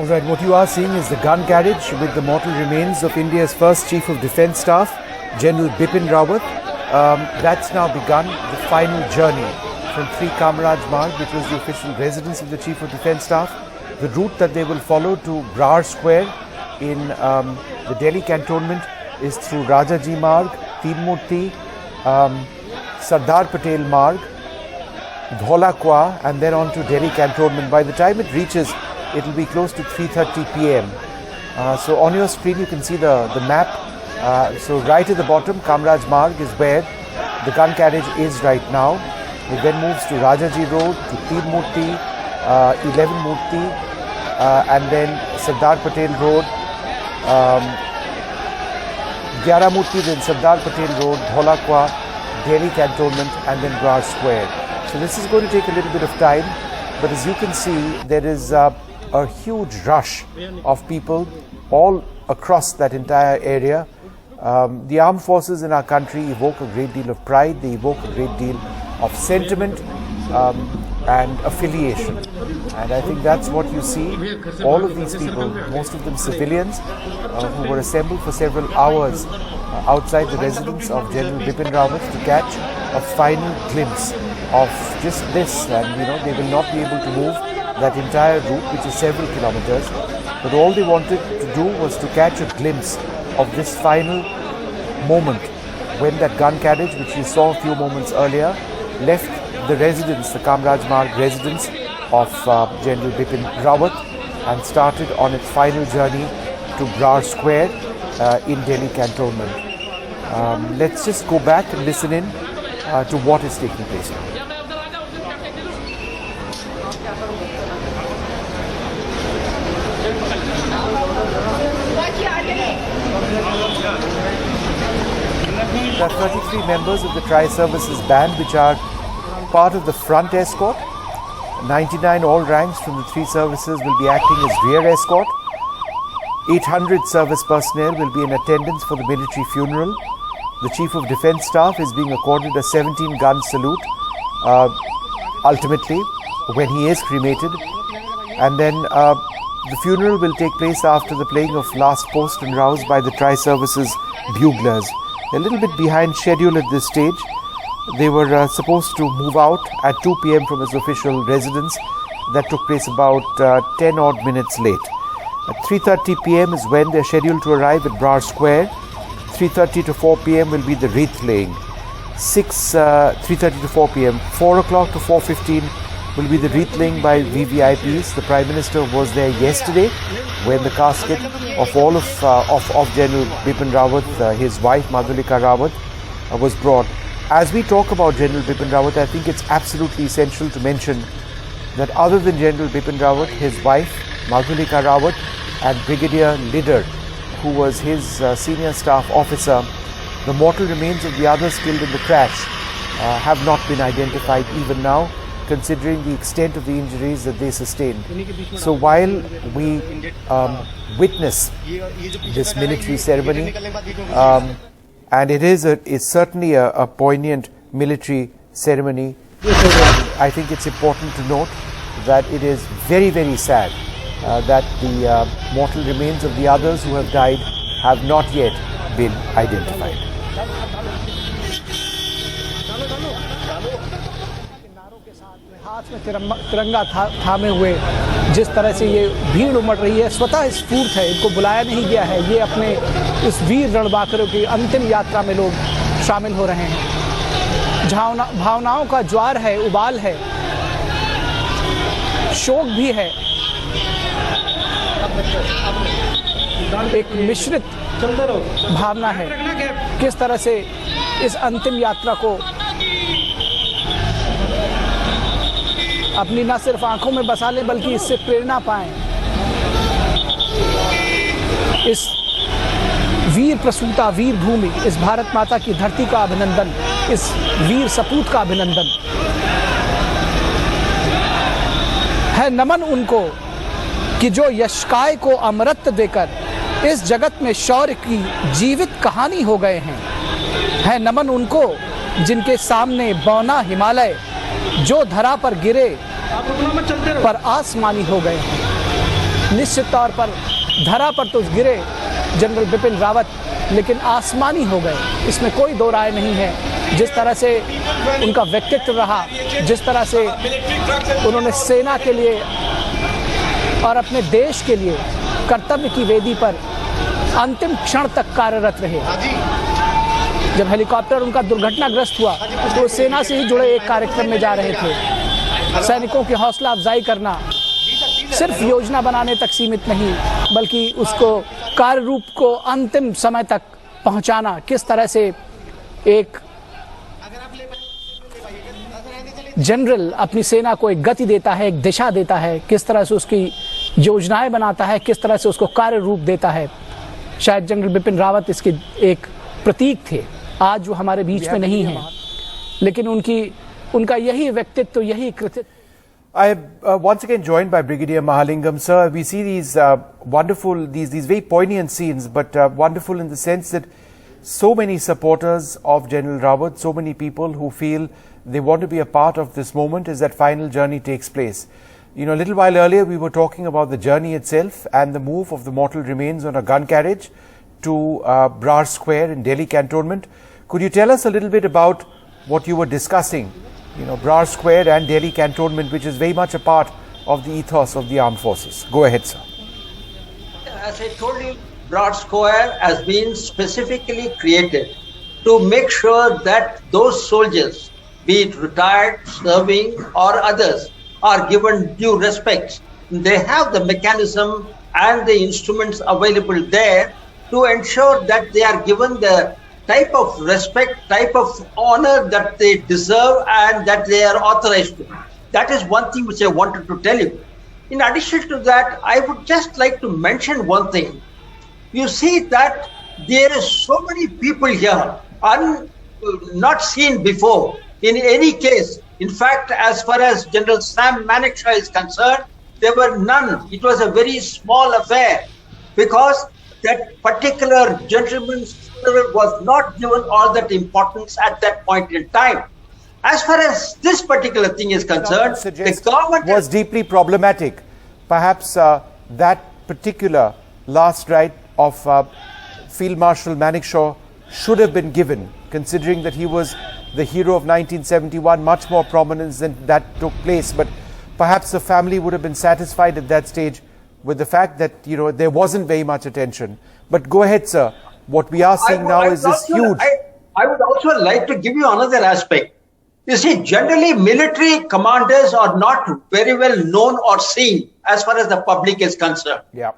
Alright, what you are seeing is the gun carriage with the mortal remains of India's first Chief of Defence Staff, General Bipin Rawat. That's now begun the final journey from 3 Kamaraj Marg, which was the official residence of the Chief of Defence Staff. The route that they will follow to Brar Square in the Delhi cantonment is through Rajaji Marg, Teen Murti, Sardar Patel Marg, Dhola Kwa, and then on to Delhi cantonment. By the time it reaches, it will be close to 3:30 p.m. So on your screen you can see the map. So right at the bottom, Kamaraj Marg is where the gun carriage is right now. It then moves to Rajaji Road, to Teen Murti, 11 Murti, and then Sardar Patel Road, 11 Murti, then Sardar Patel Road, Dhola Kwa, Delhi cantonment, and then Brar Square. So this is going to take a little bit of time, but as you can see, there is a huge rush of people all across that entire area. The armed forces in our country evoke a great deal of pride, they evoke a great deal of sentiment and affiliation. And I think that's what you see. All of these people, most of them civilians, who were assembled for several hours outside the residence of General Bipin Rawat to catch a final glimpse of just this. And they will not be able to move that entire route, which is several kilometers, but all they wanted to do was to catch a glimpse of this final moment when that gun carriage, which you saw a few moments earlier, left the residence, the Kamaraj Marg residence of General Bipin Rawat, and started on its final journey to Brar Square in Delhi cantonment. Let's just go back and listen in to what is taking place now. There are 33 members of the Tri-Services Band which are part of the front escort. 99 all ranks from the 3 services will be acting as rear escort. 800 service personnel will be in attendance for the military funeral. The Chief of Defence Staff is being accorded a 17-gun salute ultimately when he is cremated. And then the funeral will take place after the playing of Last Post and Rouse by the Tri-Services buglers. A little bit behind schedule at this stage. They were supposed to move out at 2 p.m. from his official residence. That took place about 10 odd minutes late. At 3:30 p.m. is when they're scheduled to arrive at Brar Square. 3:30 to 4 p.m. will be the wreath laying. 3:30 to 4 p.m. 4 o'clock to 4:15 will be the wreath laying by VVIPs. The Prime Minister was there yesterday when the casket of all of General Bipin Rawat, his wife Madhulika Rawat, was brought. As we talk about General Bipin Rawat, I think it's absolutely essential to mention that other than General Bipin Rawat, his wife Madhulika Rawat and Brigadier Lidar, who was his senior staff officer, the mortal remains of the others killed in the crash have not been identified even now, considering the extent of the injuries that they sustained. So while we witness this military ceremony, and it is certainly a poignant military ceremony, I think it's important to note that it is very, very sad that the mortal remains of the others who have died have not yet been identified. हाथ में तिरंगा थामे हुए जिस तरह से ये भीड़ उमड़ रही है, स्वतः स्फूर्त है, इनको बुलाया नहीं गया है। ये अपने इस वीर रणबांकुरों की अंतिम यात्रा में लोग शामिल हो रहे हैं। भावनाओं का ज्वार है, उबाल है, शोक भी है, एक मिश्रित भावना है। किस तरह से इस अंतिम यात्रा को अपनी न सिर्फ आंखों में बसा लें बल्कि इससे प्रेरणा पाएं। इस वीर प्रसूता वीर भूमि, इस भारत माता की धरती का अभिनंदन, इस वीर सपूत का अभिनंदन है। नमन उनको कि जो यशकाय को अमृत देकर इस जगत में शौर्य की जीवित कहानी हो गए हैं। है नमन उनको जिनके सामने बौना हिमालय जो धरा पर गिरे पर आसमानी हो गए हैं। निश्चित तौर पर धरा पर तो गिरे जनरल बिपिन रावत, लेकिन आसमानी हो गए, इसमें कोई दो राय नहीं है। जिस तरह से उनका व्यक्तित्व रहा, जिस तरह से उन्होंने सेना के लिए और अपने देश के लिए कर्तव्य की वेदी पर अंतिम क्षण तक कार्यरत रहे। जब हेलीकॉप्टर उनका दुर्घटनाग्रस्त हुआ तो सेना से ही जुड़े एक कार्यक्रम में जा रहे थे। सैनिकों की हौसला अफजाई करना सिर्फ योजना बनाने तक सीमित नहीं, बल्कि उसको कार्य रूप को अंतिम समय तक पहुंचाना। किस तरह से एक जनरल अपनी सेना को एक गति देता है, एक दिशा देता है, किस तरह से उसकी योजनाएं बनाता है, किस तरह से उसको कार्य रूप देता है। शायद जनरल बिपिन रावत इसके एक प्रतीक थे। आज वो हमारे बीच में नहीं हैं, लेकिन उनका यही व्यक्तित्व, यही कृतित्व। I am once again joined by Brigadier Mahalingam. Sir, we see these wonderful, these very poignant scenes, but wonderful in the sense that so many supporters of General Rawat, so many people who feel they want to be a part of this moment as that final journey takes place. You know, a little while earlier we were talking about the journey itself and the move of the mortal remains on a gun carriage to Brar Square in Delhi Cantonment. Could you tell us a little bit about what you were discussing? You know, Brar Square and Delhi Cantonment, which is very much a part of the ethos of the armed forces. Go ahead, sir. As I told you, Brar Square has been specifically created to make sure that those soldiers, be it retired, serving or others, are given due respect. They have the mechanism and the instruments available there to ensure that they are given the type of respect, type of honor that they deserve and that they are authorized to. That is one thing which I wanted to tell you. In addition to that, I would just like to mention one thing. You see that there are so many people here, not seen before in any case. In fact, as far as General Sam Manekshaw is concerned, there were none. It was a very small affair because that particular gentleman's funeral was not given all that importance at that point in time. As far as this particular thing is concerned, the government was deeply problematic. Perhaps that particular last rite of Field Marshal Manekshaw should have been given, considering that he was the hero of 1971 much more prominence than that took place. But perhaps the family would have been satisfied at that stage with the fact that, you know, there wasn't very much attention. But go ahead, sir. What we are seeing now is this huge... I would also like to give you another aspect. You see, generally military commanders are not very well known or seen as far as the public is concerned. Yeah.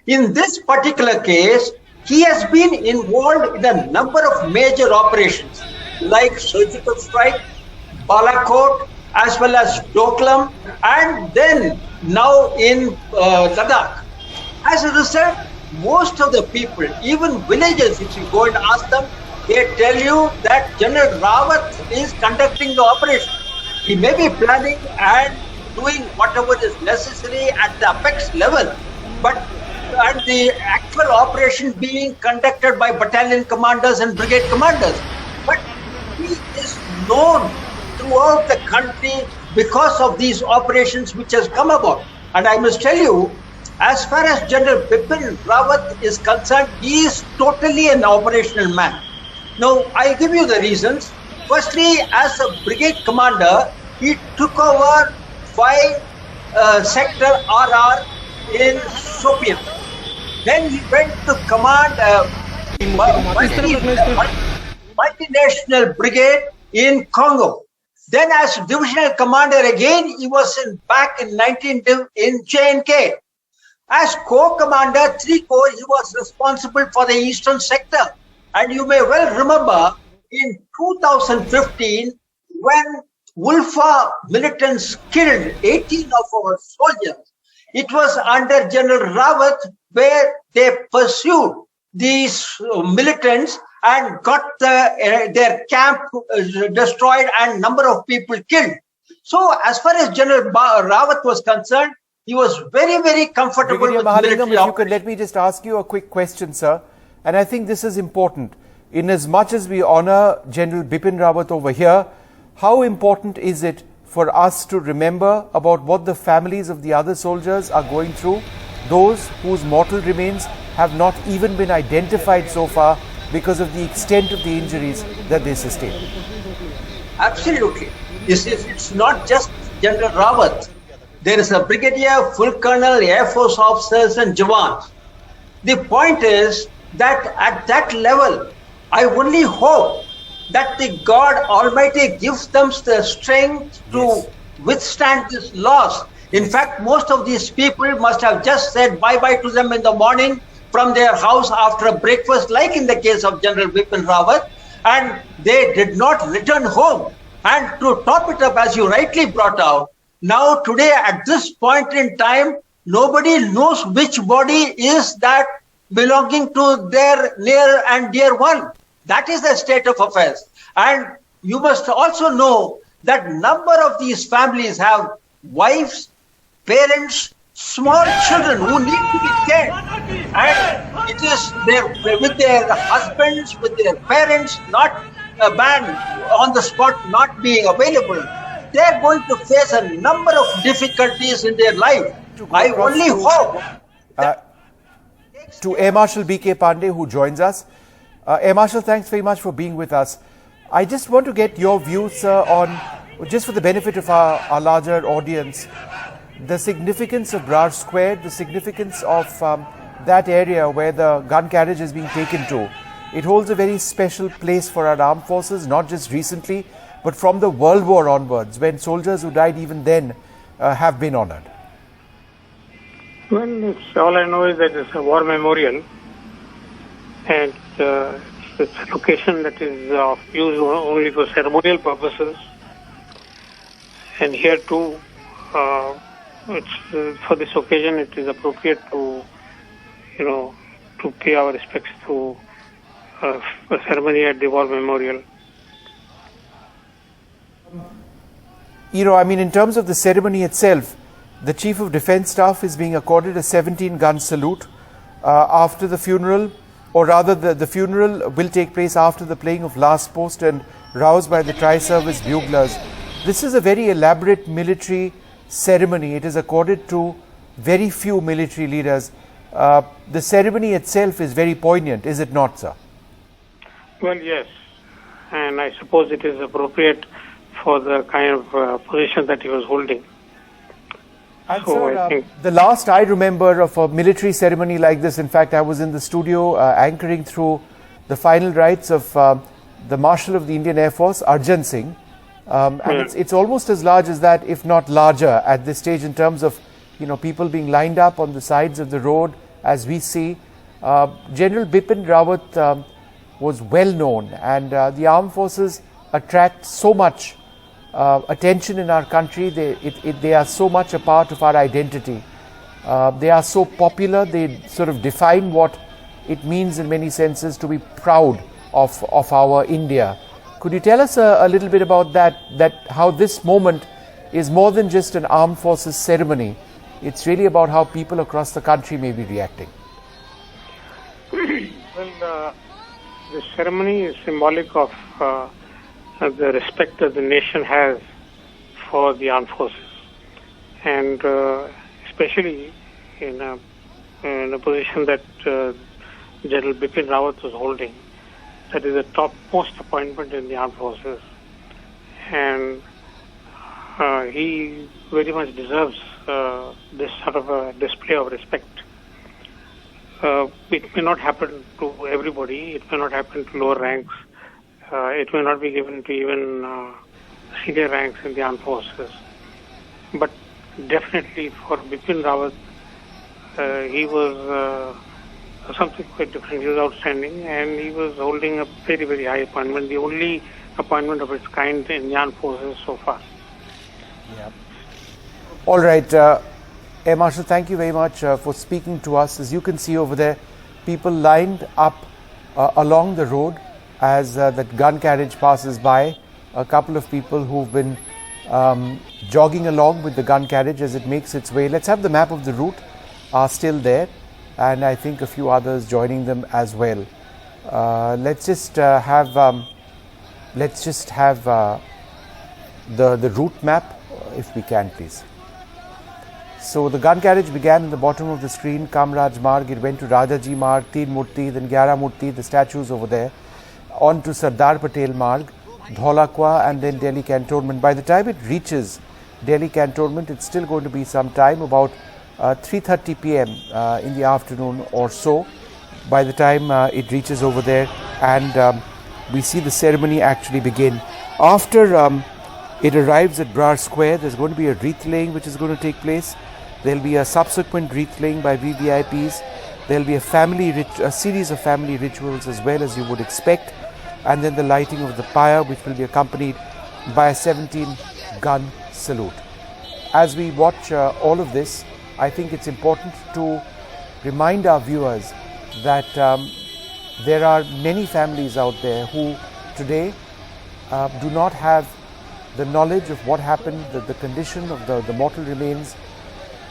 In this particular case, he has been involved in a number of major operations like surgical strike, Balakot, as well as Doklam, and then now in Ladakh. As a result, most of the people, even villagers, if you go and ask them, they tell you that General Rawat is conducting the operation. He may be planning and doing whatever is necessary at the apex level, but and the actual operation being conducted by battalion commanders and brigade commanders. But he is known throughout the country because of these operations which has come about. And I must tell you, as far as General Bipin Rawat is concerned, he is totally an operational man. Now, I'll give you the reasons. Firstly, as a brigade commander, he took over 5 sector RR in Sopian. Then he went to command multinational brigade in Congo. Then as divisional commander again, he was back in 19 in J&K. As corps commander, 3 corps, he was responsible for the eastern sector. And you may well remember in 2015, when Wolfa militants killed 18 of our soldiers, it was under General Rawat where they pursued these militants and got their camp destroyed and number of people killed. So as far as General Rawat was concerned, he was very, very comfortable Brigadier with Mahalingam, military if you could let me just ask you a quick question, sir. And I think this is important. In as much as we honor General Bipin Rawat over here, how important is it for us to remember about what the families of the other soldiers are going through, those whose mortal remains have not even been identified so far because of the extent of the injuries that they sustained? Absolutely. It's not just General Rawat. There is a brigadier, full colonel, Air Force officers and Jawans. The point is that at that level, I only hope that the God Almighty gives them the strength to withstand this loss. In fact, most of these people must have just said bye-bye to them in the morning from their house after a breakfast, like in the case of General Bipin Rawat, and they did not return home. And to top it up, as you rightly brought out, now today at this point in time, nobody knows which body is that belonging to their near and dear one. That is the state of affairs. And you must also know that number of these families have wives, parents, small children who need to be cared. And it is with their husbands, with their parents, not a ban on the spot not being available. They are going to face a number of difficulties in their life. I only hope to Air Marshal B.K. Pandey, who joins us. Air Marshal, thanks very much for being with us. I just want to get your views, sir, on, just for the benefit of our larger audience, the significance of Brar Square, the significance of that area where the gun carriage is being taken to. It holds a very special place for our armed forces, not just recently, but from the World War onwards, when soldiers who died even then have been honored. Well, all I know is that it's a war memorial, and it's a location that is used only for ceremonial purposes. And here too, for this occasion, it is appropriate to, to pay our respects to a ceremony at the war memorial. In terms of the ceremony itself, the Chief of Defence Staff is being accorded a 17-gun salute after the funeral, or rather the funeral will take place after the playing of Last Post and roused by the tri-service buglers. This is a very elaborate military ceremony. It is accorded to very few military leaders. The ceremony itself is very poignant, is it not, sir? Well, yes. and I suppose it is appropriate for the kind of position that he was holding. And So sir, I think the last I remember of a military ceremony like this, in fact, I was in the studio anchoring through the final rites of the Marshal of the Indian Air Force, Arjan Singh. And it's almost as large as that, if not larger, at this stage in terms of, people being lined up on the sides of the road as we see. General Bipin Rawat was well known, and the armed forces attract so much attention in our country. They are so much a part of our identity. They are so popular. They sort of define what it means in many senses to be proud of our India. Could you tell us a little bit about that how this moment is more than just an armed forces ceremony? It's really about how people across the country may be reacting. Well, the ceremony is symbolic of the respect that the nation has for the armed forces, and especially in a position that General Bipin Rawat was holding, that is the topmost appointment in the armed forces, and he very much deserves this sort of a display of respect. It may not happen to everybody. It may not happen to lower ranks. It may not be given to even senior ranks in the armed forces. But definitely for Bipin Rawat, he was something quite different. He was outstanding, and he was holding a very, very high appointment, the only appointment of its kind in the armed forces so far. Yeah. All right. Air Marshal, thank you very much for speaking to us. As you can see over there, people lined up along the road as that gun carriage passes by. A couple of people who've been jogging along with the gun carriage as it makes its way. Let's have the map of the route are still there, and I think a few others joining them as well. Let's just have the route map, if we can, please. So the gun carriage began in the bottom of the screen, Kamraj Marg, it went to Rajaji Marg, Teen Murti, then Gyara Murti, the statues over there, on to Sardar Patel Marg, Dholakwa, and then Delhi Cantonment. By the time it reaches Delhi Cantonment, it's still going to be some time, about 3:30 p.m. In the afternoon or so, by the time it reaches over there, and we see the ceremony actually begin. After it arrives at Brar Square, there's going to be a wreath laying which is going to take place. There'll be a subsequent wreath laying by VVIPs. There'll be a series of family rituals as well, as you would expect, and then the lighting of the pyre, which will be accompanied by a 17-gun salute. As we watch all of this, I think it's important to remind our viewers that there are many families out there who today do not have the knowledge of what happened, the condition of the mortal remains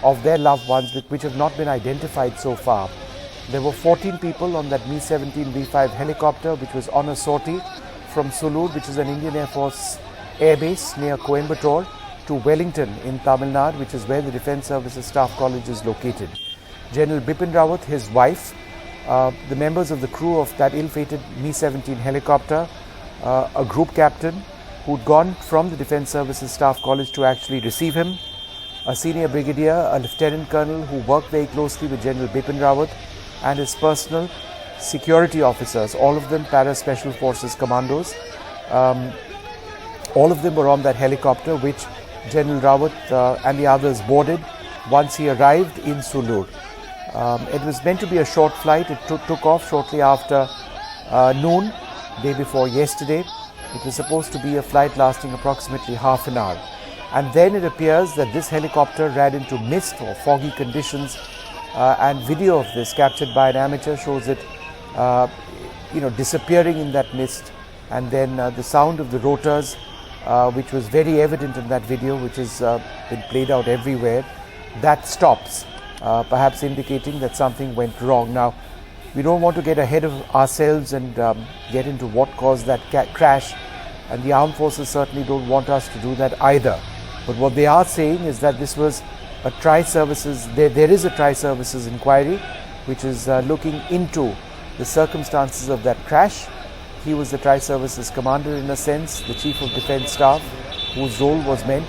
of their loved ones, which have not been identified so far. There were 14 people on that Mi-17 V5 helicopter, which was on a sortie from Sulur, which is an Indian Air Force airbase near Coimbatore, to Wellington in Tamil Nadu, which is where the Defence Services Staff College is located. General Bipin Rawat, his wife, the members of the crew of that ill-fated Mi-17 helicopter, a group captain who'd gone from the Defence Services Staff College to actually receive him, a senior brigadier, a lieutenant colonel who worked very closely with General Bipin Rawat, and his personal security officers, all of them para special forces commandos. All of them were on that helicopter which General Rawat and the others boarded once he arrived in Sulur. It was meant to be a short flight. It took off shortly after noon, day before yesterday. It was supposed to be a flight lasting approximately half an hour. And then it appears that this helicopter ran into mist or foggy conditions, and video of this captured by an amateur shows it disappearing in that mist, and then the sound of the rotors, which was very evident in that video, which has been played out everywhere, that stops, perhaps indicating that something went wrong. Now, we don't want to get ahead of ourselves and get into what caused that crash, and the armed forces certainly don't want us to do that either. But what they are saying is that this was a tri-services, there is a tri-services inquiry which is looking into the circumstances of that crash, He was the Tri-Services Commander in a sense, the Chief of Defence Staff, whose role was meant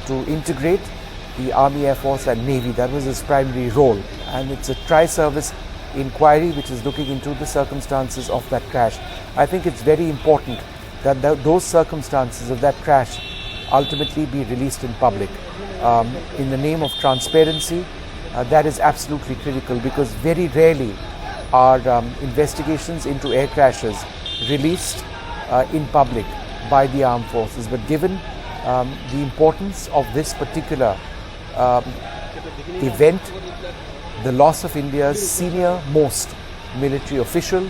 to integrate the Army, Air Force and Navy. That was his primary role. And it's a Tri-Service inquiry which is looking into the circumstances of that crash. I think it's very important that those circumstances of that crash ultimately be released in public. In the name of transparency, that is absolutely critical, because very rarely are investigations into air crashes released in public by the armed forces. But given the importance of this particular event, the loss of India's senior most military official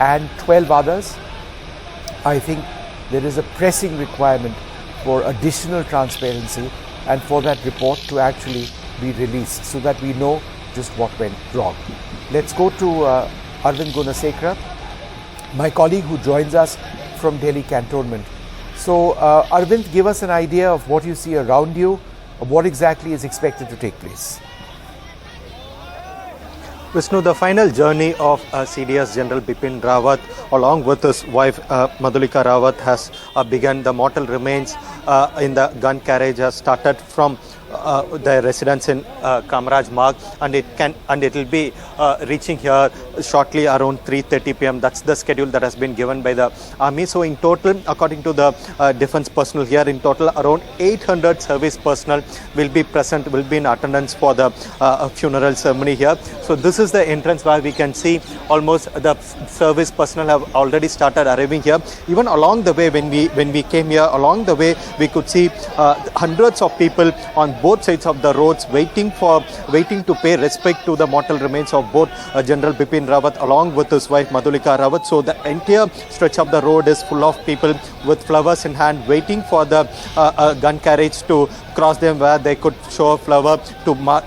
and 12 others, I think there is a pressing requirement for additional transparency and for that report to actually be released so that we know just what went wrong. Let's go to Arvind Gunasekara, my colleague who joins us from Delhi Cantonment. So Arvind, give us an idea of what you see around you, of what exactly is expected to take place. Vishnu, the final journey of CDS General Bipin Rawat along with his wife Madhulika Rawat has begun. The mortal remains in the gun carriage has started from their residence in Kamaraj Marg, and it will be reaching here shortly around 3:30 p.m. That's the schedule that has been given by the army. So in total, according to the defense personnel here, in total around 800 service personnel will be present, will be in attendance for the funeral ceremony here. So this is the entrance where we can see almost the service personnel have already started arriving here. Even along the way, when we came here, along the way we could see hundreds of people on both sides of the roads waiting to pay respect to the mortal remains of both General Bipin Rawat along with his wife Madhulika Rawat. So the entire stretch of the road is full of people with flowers in hand, waiting for the gun carriage to cross them, where they could show a flower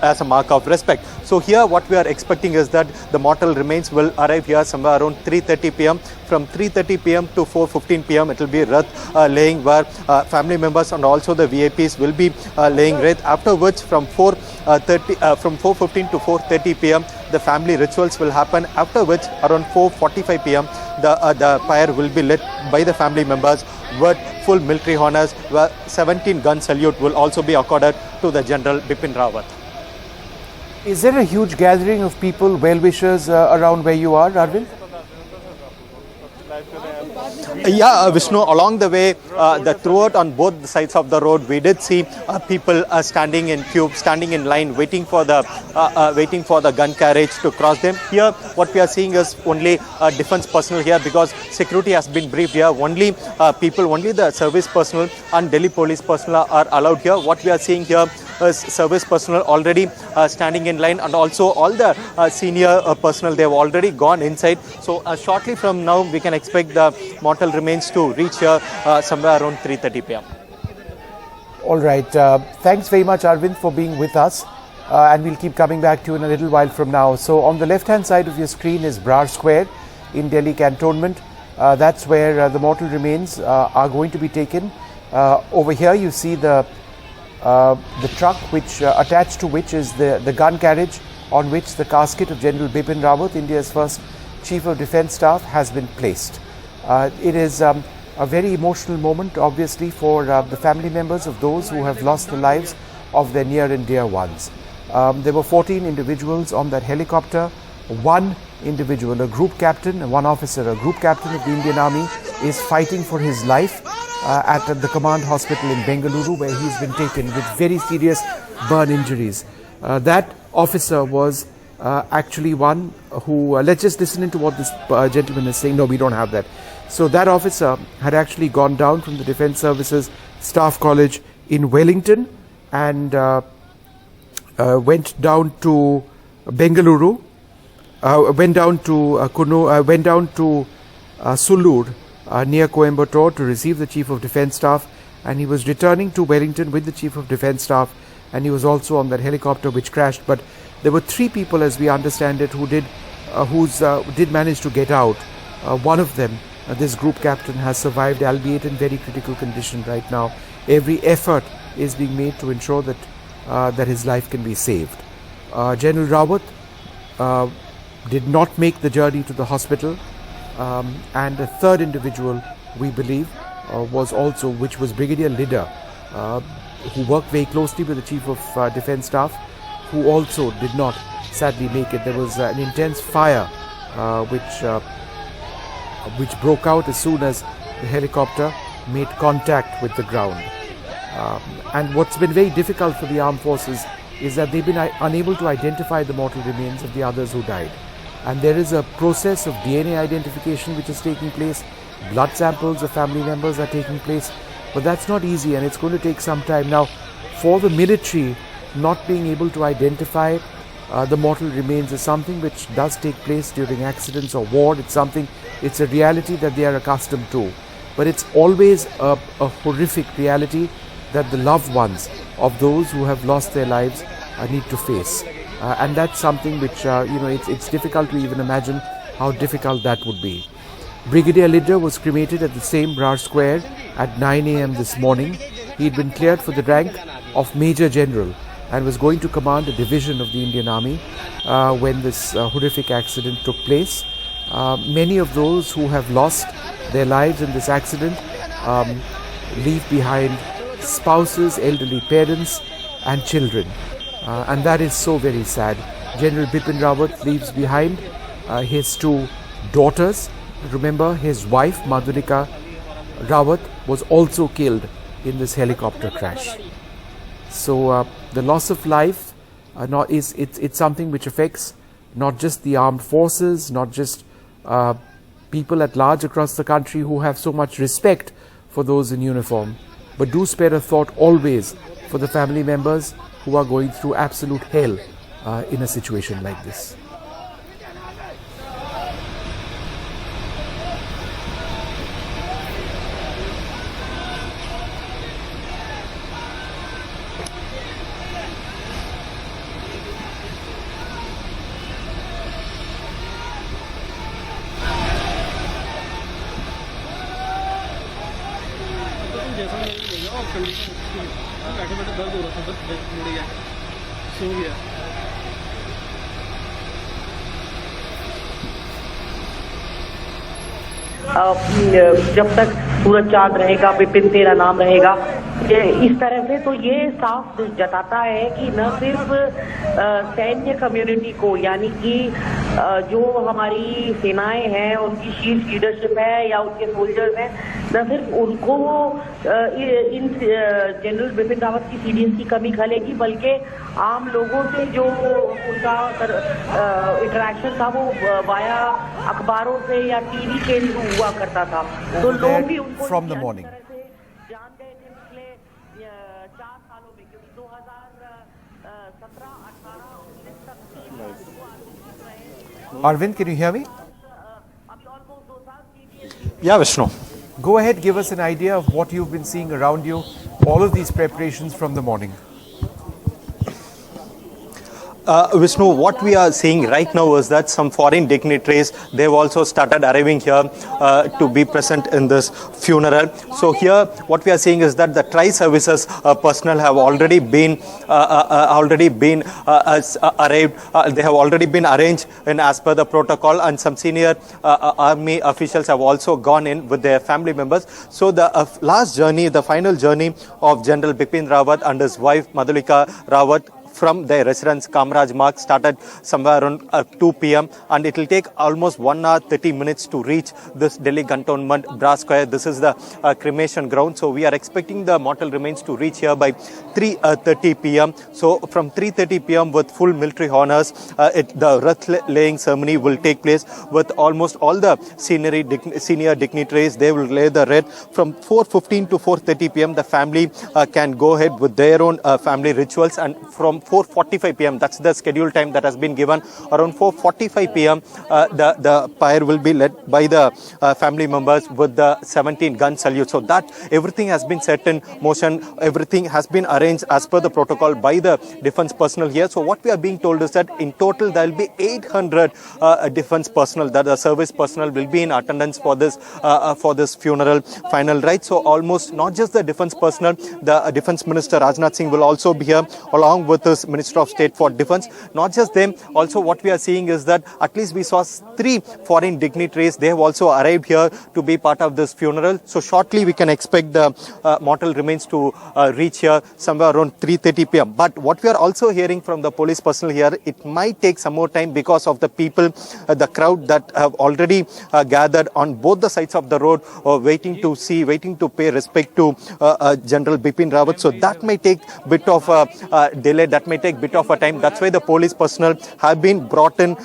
as a mark of respect. So here what we are expecting is that the mortal remains will arrive here somewhere around 3:30 p.m. From 3:30 p.m. to 4:15 p.m. it will be Rath laying, where family members and also the VIPs will be laying Rath. After which from 4:15 to 4:30 p.m. the family rituals will happen. After which around 4:45 p.m. the pyre will be lit by the family members with full military honors, where 17 gun salute will also be accorded to the General Bipin Rawat. Is there a huge gathering of people, well-wishers around where you are, Arvind? Yeah, Vishnu, along the way, throughout on both sides of the road, we did see people standing in queue, standing in line, waiting for the gun carriage to cross them. Here, what we are seeing is only defense personnel here, because security has been briefed here. Only the service personnel and Delhi police personnel are allowed here. What we are seeing here is service personnel already standing in line, and also all the senior personnel, they have already gone inside. So shortly from now, we can expect the mortal remains to reach here somewhere around 3:30 p.m. All right. Thanks very much, Arvind, for being with us. And we'll keep coming back to you in a little while from now. So on the left-hand side of your screen is Brar Square in Delhi Cantonment. That's where the mortal remains are going to be taken. Over here you see the truck which attached to which is the gun carriage on which the casket of General Bipin Rawat, India's first Chief of Defence Staff, has been placed. It is a very emotional moment, obviously, for the family members of those who have lost the lives of their near and dear ones. There were 14 individuals on that helicopter. One individual, a group captain, and one officer, a group captain of the Indian Army, is fighting for his life at the command hospital in Bengaluru, where he's been taken with very serious burn injuries. That officer was actually one who, let's just listen into what this gentleman is saying. No, we don't have that. So that officer had actually gone down from the Defence Services Staff College in Wellington and went down to Bengaluru, went down to Sulur near Coimbatore to receive the Chief of Defence Staff, and he was returning to Wellington with the Chief of Defence Staff, and he was also on that helicopter which crashed. But there were 3 people, as we understand it, who did manage to get out. One of them, this group captain, has survived, albeit in very critical condition right now. Every effort is being made to ensure that his life can be saved. General Rawat did not make the journey to the hospital. and a third individual, we believe, which was Brigadier Lidder, who worked very closely with the Chief of Defence Staff, who also did not sadly make it. There was an intense fire which broke out as soon as the helicopter made contact with the ground. And what's been very difficult for the armed forces is that they've been unable to identify the mortal remains of the others who died. And there is a process of DNA identification which is taking place. Blood samples of family members are taking place. But that's not easy, and it's going to take some time. Now, for the military, not being able to identify the mortal remains is something which does take place during accidents or war. It's a reality that they are accustomed to. But it's always a horrific reality that the loved ones of those who have lost their lives need to face. And that's something which, it's difficult to even imagine how difficult that would be. Brigadier Lidder was cremated at the same Brar Square at 9 a.m. this morning. He had been cleared for the rank of Major General and was going to command a division of the Indian Army when this horrific accident took place. Many of those who have lost their lives in this accident leave behind spouses, elderly parents and children. And that is so very sad. General Bipin Rawat leaves behind his two daughters. Remember, his wife Madhulika Rawat was also killed in this helicopter crash. So the loss of life it's something which affects not just the armed forces, not just people at large across the country who have so much respect for those in uniform, but do spare a thought always for the family members who are going through absolute hell in a situation like this. जब तक सूरज चांद रहेगा, विपिन तेरा नाम रहेगा, इस तरह से तो ये साफ जताता है कि न सिर्फ सैन्य कम्युनिटी को, यानी कि जो हमारी सेनाएं हैं, उनकी शीर्ष लीडरशिप है या उनके सोल्जर्स हैं, न सिर्फ उनको इन जनरल बिपिन रावत की सीडीएस की कमी खलेगी, बल्कि आम लोगों से जो उनका इंटरेक्शन था वो वाया अखबारों से या टीवी के थ्रू हुआ करता था, तो लोग भी उनको from the morning. जान गए थे पिछले 4 सालों में, क्योंकि 2017, 18, 19 तक Arvind, can you hear me? Yeah, Vishnu. Go ahead, give us an idea of what you've been seeing around you, all of these preparations from the morning. Vishnu, what we are seeing right now is that some foreign dignitaries, they've also started arriving here to be present in this funeral. So here what we are seeing is that the tri-services personnel have already been arrived. They have already been arranged in as per the protocol, and some senior army officials have also gone in with their family members. So the last journey, the final journey of General Bipin Rawat and his wife Madhulika Rawat from their residence Kamraj Marg started somewhere around 2 p.m. and it will take almost 1 hour 30 minutes to reach this Delhi cantonment Brar Square. This is the cremation ground. So we are expecting the mortal remains to reach here by 3:30 p.m. So from 3:30 p.m. with full military honors, the wreath laying ceremony will take place with almost all the senior dignitaries. They will lay the wreath. From 4:15 to 4:30 p.m. the family can go ahead with their own family rituals, and from 4:45 p.m. that's the scheduled time that has been given. Around 4:45 p.m. The pyre will be led by the family members with the 17 gun salute. So that everything has been set in motion. Everything has been arranged as per the protocol by the defense personnel here. So what we are being told is that in total there will be 800 defense personnel, that the service personnel will be in attendance for this funeral final right. So almost not just the defense personnel, the defense minister Rajnath Singh will also be here along with his this Minister of State for Defense. Not just them, also what we are seeing is that at least we saw 3 foreign dignitaries. They have also arrived here to be part of this funeral. So shortly we can expect the mortal remains to reach here somewhere around 3:30 p.m. But what we are also hearing from the police personnel here, it might take some more time because of the people, the crowd that have already gathered on both the sides of the road, waiting to pay respect to General Bipin Rawat. So that may take bit of a delay, that may take bit of a time. That's why the police personnel have been brought in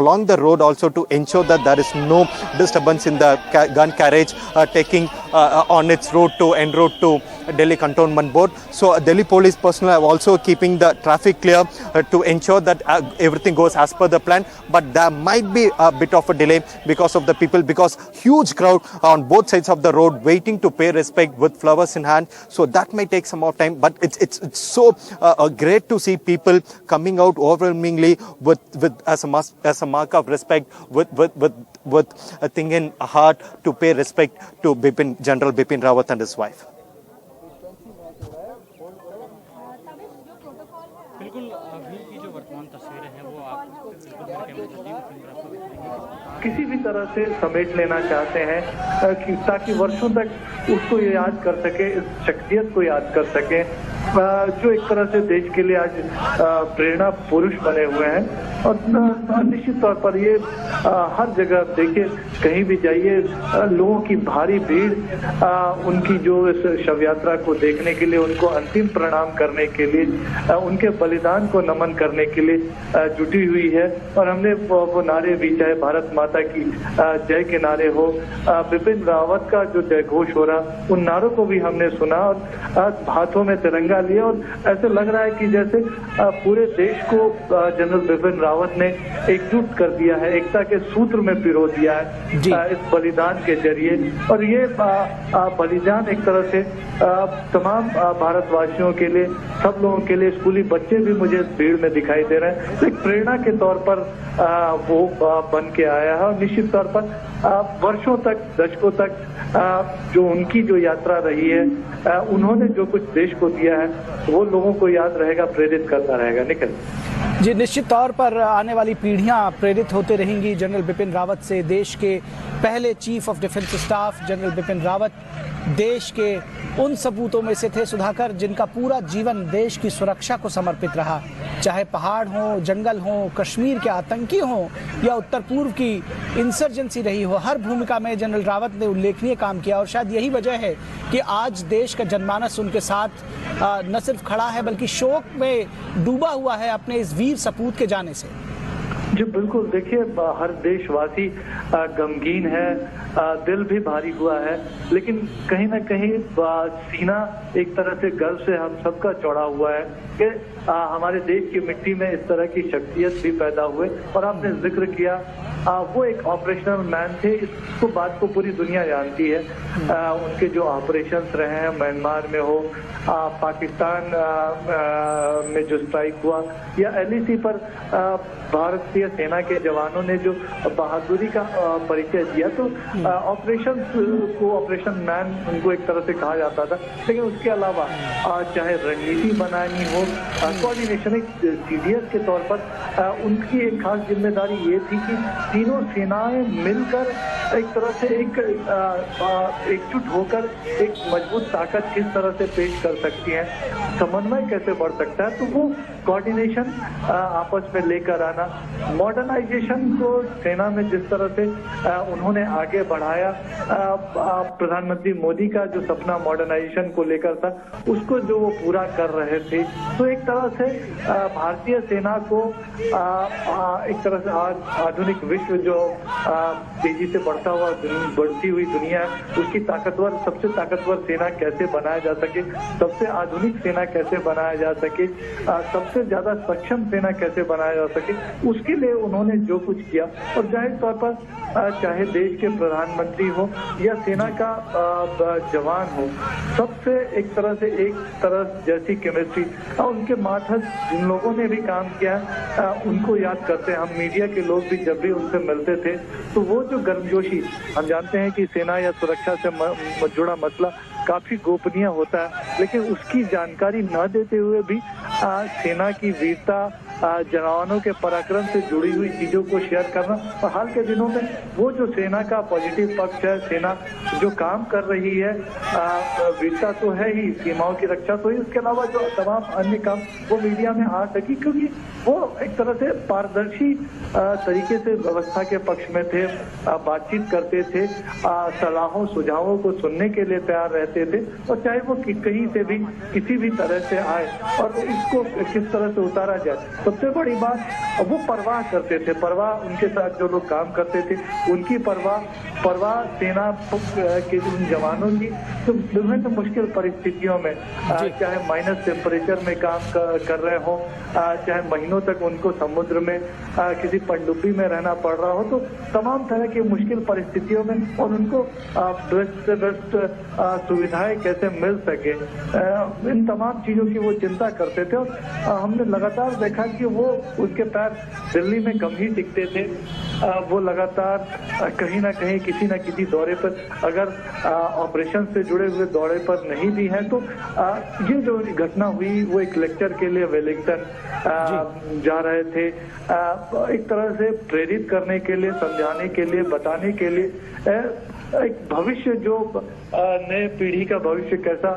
along the road also to ensure that there is no disturbance in the gun carriage taking on its route to en route to Delhi Cantonment Board. So Delhi police personnel are also keeping the traffic clear to ensure that everything goes as per the plan. But there might be a bit of a delay because of the people, because huge crowd on both sides of the road waiting to pay respect with flowers in hand. So that may take some more time. But it's so great to see people coming out overwhelmingly with as a mark of respect, with a thing in heart to pay respect to General Bipin Rawat and his wife. किसी भी तरह से समेट लेना चाहते हैं ताकि वर्षों तक उसको याद कर सके, इस शख्सियत को याद कर सके जो एक तरह से देश के लिए आज प्रेरणा पुरुष बने हुए हैं। और निश्चित तौर पर ये हर जगह देखिए, कहीं भी जाइए लोगों की भारी भीड़ उनकी जो इस शव यात्रा को देखने के लिए, उनको अंतिम प्रणाम करने के लिए, उनके बलिदान को नमन करने के लिए जुटी हुई है। और हमने वो नारे भी, चाहे भारत माता की जय के नारे हो, बिपिन रावत का जो जय घोष हो रहा, उन नारों को भी हमने सुना और हाथों में तिरंगा लिया। और ऐसे लग रहा है कि जैसे पूरे देश को जनरल बिपिन रावत ने एकजुट कर दिया है, एकता के सूत्र में पिरो दिया है इस बलिदान के जरिए। और ये बलिदान एक तरह से तमाम भारतवासियों के लिए, सब लोगों के लिए, स्कूली बच्चे भी मुझे इस भीड़ में दिखाई दे रहे हैं। एक प्रेरणा के तौर पर वो बन के आया है। और निश्चित तौर पर वर्षों तक, दशकों तक जो उनकी जो यात्रा रही है, उन्होंने जो कुछ देश को दिया है, वो लोगों को याद रहेगा, प्रेरित करता रहेगा। निखिल जी, निश्चित तौर पर आने वाली पीढ़ियां प्रेरित होते रहेंगी जनरल बिपिन रावत से। देश के पहले chief of defence staff general Bipin Rawat देश के उन सपूतों में से थे, सुधाकर, जिनका पूरा जीवन देश की सुरक्षा को समर्पित रहा। चाहे पहाड़ हो, जंगल हो, कश्मीर के आतंकी हो या उत्तर पूर्व की इंसर्जेंसी रही हो, हर भूमिका में जनरल रावत ने उल्लेखनीय काम किया। और शायद यही वजह है कि आज देश का जनमानस उनके साथ न सिर्फ खड़ा है बल्कि शोक में डूबा हुआ है अपने इस वीर सपूत के जाने से। जी बिल्कुल, देखिए हर देशवासी गमगीन है, दिल भी भारी हुआ है, लेकिन कहीं ना कहीं सीना एक तरह से गर्व से हम सबका चौड़ा हुआ है कि हमारे देश की मिट्टी में इस तरह की शख्सियत भी पैदा हुए। और आपने जिक्र किया, वो एक ऑपरेशनल मैन थे, इसको बात को पूरी दुनिया जानती है। उनके जो ऑपरेशंस रहे हैं, म्यांमार में हो, पाकिस्तान में जो स्ट्राइक हुआ, या LAC पर भारतीय सेना के जवानों ने जो बहादुरी का परिचय दिया, तो ऑपरेशन मैन उनको एक तरह से कहा जाता था। लेकिन उसके अलावा चाहे रणनीति बनानी हो, कोऑर्डिनेशन, एक CDS के तौर पर उनकी एक खास जिम्मेदारी ये थी कि तीनों सेनाएं मिलकर एक तरह से एकजुट होकर एक मजबूत ताकत किस तरह से पेश कर सकती है, समन्वय कैसे बढ़ सकता है, तो वो कोऑर्डिनेशन आपस में लेकर आना, मॉडर्नाइजेशन को सेना में जिस तरह से उन्होंने आगे बढ़ाया, प्रधानमंत्री मोदी का जो सपना मॉडर्नाइजेशन को लेकर था, उसको जो वो पूरा कर रहे थे, तो एक तरह से भारतीय सेना को एक तरह से आज आधुनिक विश्व जो तेजी से बढ़ती हुई दुनिया है, उसकी सबसे ताकतवर सेना कैसे बनाया जा सके, सबसे आधुनिक सेना कैसे बनाया जा सके, सबसे ज्यादा सक्षम सेना कैसे बनाया जा सके, उसके लिए उन्होंने जो कुछ किया। और जाहिर तौर पर चाहे देश के प्रधानमंत्री हो या सेना का जवान हो, सबसे एक तरह जैसी केमिस्ट्री उनके मातहत जिन लोगों ने भी काम किया उनको याद करते हैं। हम मीडिया के लोग भी जब भी उनसे मिलते थे तो वो जो गर्मजोशी, हम जानते हैं कि सेना या सुरक्षा से जुड़ा मसला काफी गोपनीय होता है, लेकिन उसकी जानकारी न देते हुए भी सेना की वीरता, जवानों के पराक्रम से जुड़ी हुई चीजों को शेयर करना। और हाल के दिनों में वो जो सेना का पॉजिटिव पक्ष है, सेना जो काम कर रही है, वीरता तो है ही, सीमाओं की रक्षा तो ही, उसके अलावा जो तमाम अन्य काम वो मीडिया में आ सकी, क्योंकि वो एक तरह से पारदर्शी तरीके से व्यवस्था के पक्ष में थे, बातचीत करते थे, सलाहों सुझावों को सुनने के लिए तैयार रहते थे, और चाहे वो कहीं से भी किसी भी तरह से आए और इसको किस तरह से उतारा जाए। सबसे बड़ी बात, वो परवाह करते थे, परवाह उनके साथ जो लोग काम करते थे उनकी परवाह सेना के उन जवानों की जो विभिन्न मुश्किल परिस्थितियों में, चाहे माइनस टेम्परेचर में काम कर रहे हो, चाहे महीनों तक उनको समुद्र में किसी पनडुब्बी में रहना पड़ रहा हो, तो तमाम तरह की मुश्किल परिस्थितियों में और उनको बेस्ट से बेस्ट सुविधाएं कैसे मिल सके, इन तमाम चीजों की वो चिंता करते थे। और हमने लगातार देखा कि वो उनके पैर दिल्ली में कम ही टिकते थे, वो लगातार कहीं ना कहीं किसी न किसी दौरे पर, अगर ऑपरेशन से जुड़े हुए दौरे पर नहीं भी है, तो ये जो घटना हुई वो एक लेक्चर के लिए वेलिंगटन जा रहे थे, एक तरह से प्रेरित करने के लिए, समझाने के लिए, बताने के लिए, एक भविष्य जो नए पीढ़ी का भविष्य कैसा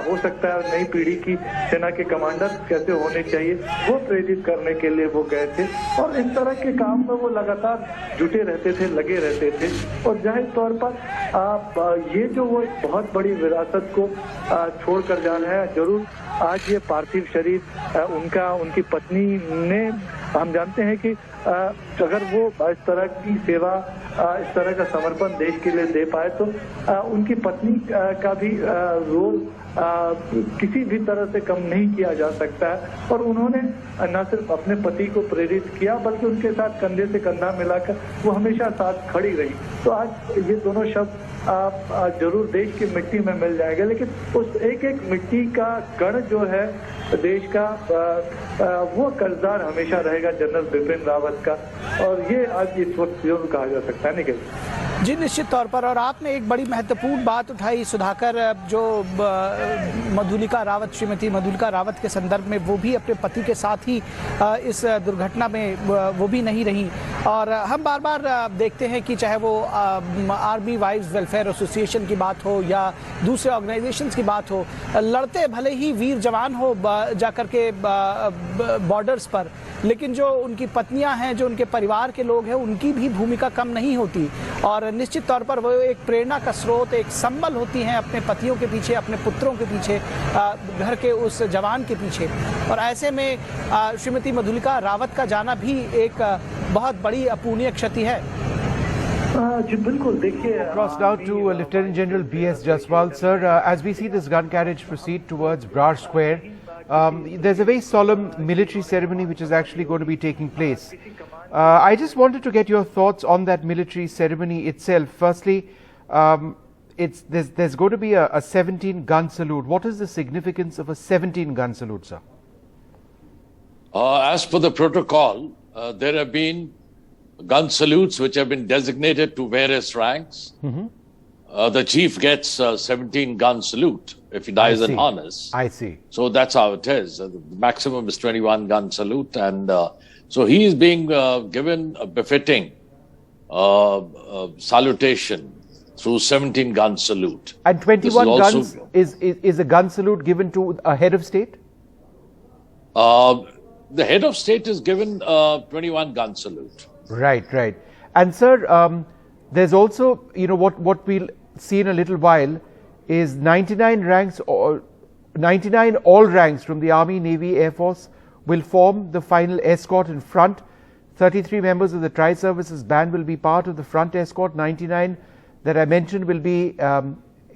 हो सकता है, नई पीढ़ी की सेना के कमांडर कैसे होने चाहिए, वो प्रेरित करने के लिए वो गए थे। और इस तरह के काम में वो लगातार जुटे रहते थे, लगे रहते थे। और जाहिर तौर पर ये जो वो एक बहुत बड़ी विरासत को छोड़ कर जा रहे हैं, जरूर आज ये पार्थिव शरीर उनकी पत्नी ने, हम जानते हैं कि अगर वो इस तरह की सेवा, इस तरह का समर्पण देश के लिए दे पाए, तो उनकी पत्नी का भी रोल किसी भी तरह से कम नहीं किया जा सकता है। और उन्होंने न सिर्फ अपने पति को प्रेरित किया, बल्कि उनके साथ कंधे से कंधा मिलाकर वो हमेशा साथ खड़ी रही। तो आज ये दोनों शब्द जरूर देश की मिट्टी में मिल जाएगा, लेकिन उस एक एक मिट्टी का कण जो है देश का, वो कर्जदार हमेशा रहेगा जनरल बिपिन रावत का। और ये आज इस वक्त जरूर कहा जा सकता है। निखिल जी, निश्चित तौर पर। और आपने एक बड़ी महत्वपूर्ण बात उठाई सुधाकर, जो मधुलिका रावत, श्रीमती मधुलिका रावत के संदर्भ में, वो भी अपने पति के साथ ही इस दुर्घटना में वो भी नहीं रही। और हम बार बार देखते हैं कि चाहे वो आर्मी वाइव्स वेलफेयर एसोसिएशन की बात हो या दूसरे ऑर्गेनाइजेशंस की बात हो, लड़ते भले ही वीर जवान हो जाकर के बॉर्डर्स पर, लेकिन जो उनकी पत्नियां हैं, जो उनके परिवार के लोग हैं, उनकी भी भूमिका कम नहीं होती। और निश्चित तौर पर वो एक प्रेरणा का स्रोत, एक संबल होती हैं अपने पतियों के पीछे, अपने पुत्रों के पीछे, घर के उस जवान के पीछे। और ऐसे में श्रीमती मधुलिका रावत का जाना भी एक बहुत बड़ी अपूर्णीय क्षति है। जी बिल्कुल, देखिए, Across now to Lieutenant General B.S. Jaswal, sir. As we see this gun carriage proceed towards Brar Square, there's a very solemn military ceremony which is actually going to be taking place. I just wanted to get your thoughts on that military ceremony itself. Firstly, there's going to be a 17-gun salute. What is the significance of a 17-gun salute, sir? As per the protocol, there have been gun salutes which have been designated to various ranks. The chief gets a 17-gun salute if he dies in harness. I see. So that's how it is. The maximum is 21-gun salute, and so he is being given a befitting salutation through 17-gun salute. And 21 guns is a gun salute given to a head of state? The head of state is given a 21-gun salute. Right. And sir, there's also, what we'll see in a little while is 99 ranks, or 99 all ranks from the Army, Navy, Air Force will form the final escort in front. 33 members of the Tri-Services Band will be part of the front escort. 99 that I mentioned will be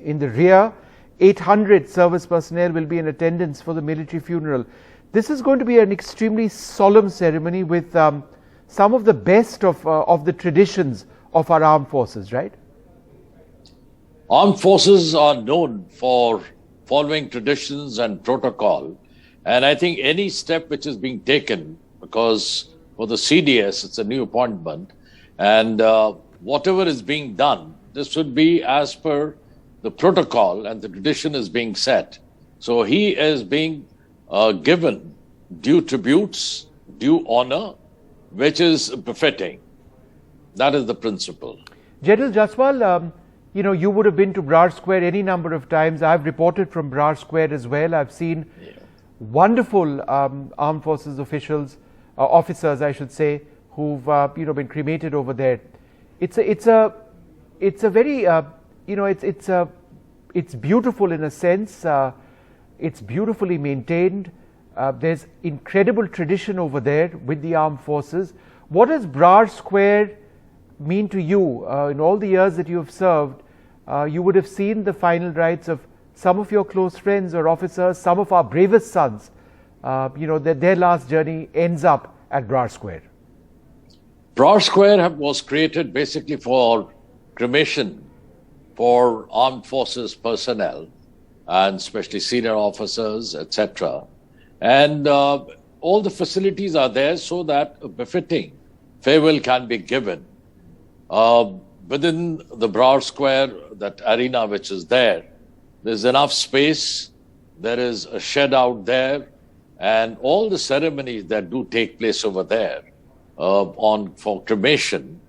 in the rear. 800 service personnel will be in attendance for the military funeral. This is going to be an extremely solemn ceremony with some of the best of the traditions of our armed forces, right? Armed forces are known for following traditions and protocol. And I think any step which is being taken, because for the CDS, it's a new appointment, and whatever is being done, this should be as per the protocol, and the tradition is being set. So he is being given due tributes, due honor, which is befitting. That is the principle. General Jaswal, you would have been to Brar Square any number of times. I've reported from Brar Square as well. I've seen wonderful armed forces officials, officers, I should say, who've been cremated over there. It's a very it's beautiful in a sense. It's beautifully maintained. There's incredible tradition over there with the armed forces. What does Brar Square mean to you? In all the years that you have served, you would have seen the final rites of some of your close friends or officers, some of our bravest sons. Their last journey ends up at Brar Square. Brar Square was created basically for cremation for armed forces personnel, and especially senior officers, etc. And all the facilities are there so that a befitting farewell can be given. Within the Brar Square, that arena which is there, there's enough space, there is a shed out there, and all the ceremonies that do take place over there for cremation,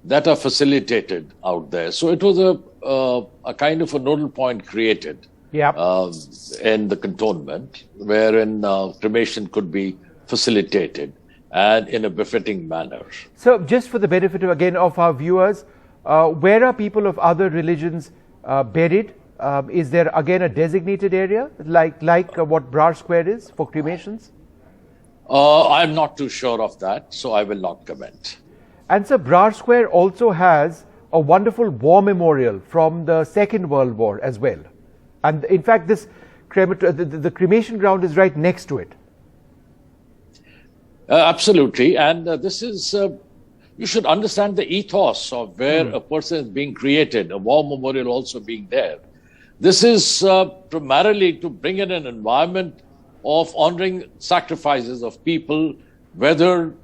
that are facilitated out there. So it was a kind of a nodal point created in the cantonment, wherein cremation could be facilitated and in a befitting manner. So just for the benefit of our viewers, where are people of other religions buried? Is there again a designated area like what Brar Square is for cremations? I'm not too sure of that, so I will not comment. And so Brar Square also has a wonderful war memorial from the Second World War as well. And in fact, this the cremation ground is right next to it. Absolutely. And this is, you should understand the ethos of where a person is being created, a war memorial also being there. This is primarily to bring in an environment of honoring sacrifices of people, whether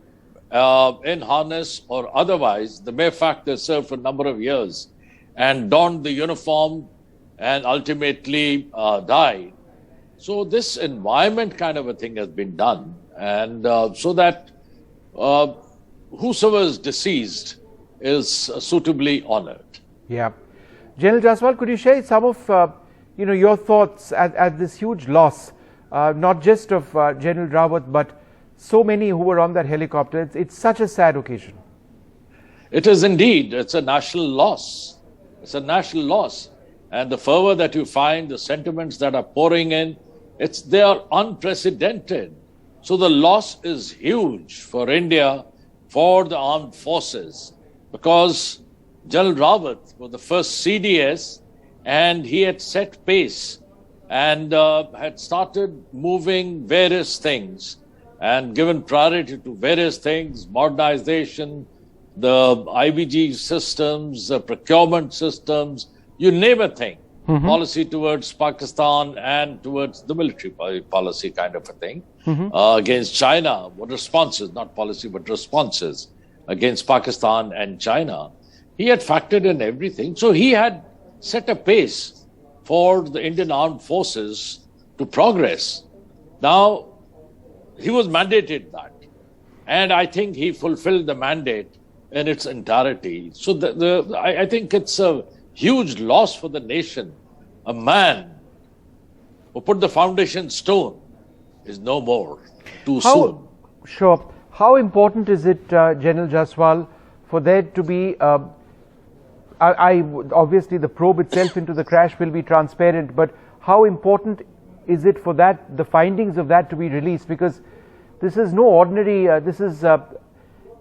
in harness or otherwise, the mere fact they served for a number of years and donned the uniform and ultimately died. So this environment kind of a thing has been done, and so that whosoever is deceased is suitably honored. Yeah. General Jaswal, could you share some of your thoughts at this huge loss, not just of General Rawat, but so many who were on that helicopter? It's such a sad occasion. It is indeed. It's a national loss. It's a national loss. And the fervor that you find, the sentiments that are pouring in, they are unprecedented. So the loss is huge for India, for the armed forces, because General Rawat was the first CDS, and he had set pace and had started moving various things and given priority to various things, modernization, the IBG systems, the procurement systems, you name a thing, policy towards Pakistan and towards the military policy kind of a thing, against China, what responses, not policy, but responses against Pakistan and China. He had factored in everything. So he had set a pace for the Indian armed forces to progress. Now, he was mandated that. And I think he fulfilled the mandate in its entirety. So I think it's a huge loss for the nation. A man who put the foundation stone is no more too soon. Sure. How important is it, General Jaswal, for there to be, obviously the probe itself into the crash will be transparent, but how important is it for that, the findings of that to be released? Because this is no ordinary, this is,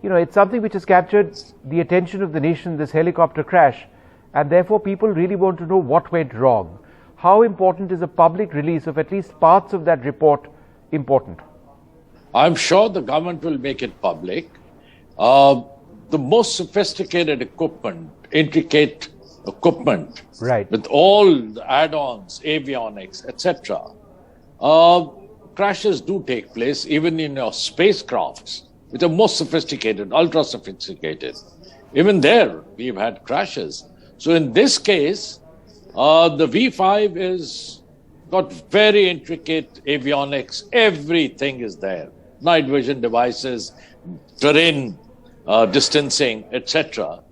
it's something which has captured the attention of the nation, this helicopter crash, and therefore people really want to know what went wrong. How important is a public release of at least parts of that report important? I'm sure the government will make it public. The most sophisticated equipment, intricate equipment, right, with all the add-ons, avionics, etc. Crashes do take place even in your spacecrafts, which are most sophisticated, ultra sophisticated. Even there, we've had crashes. So in this case, the V5 is got very intricate avionics. Everything is there. Night vision devices, terrain distancing, etc.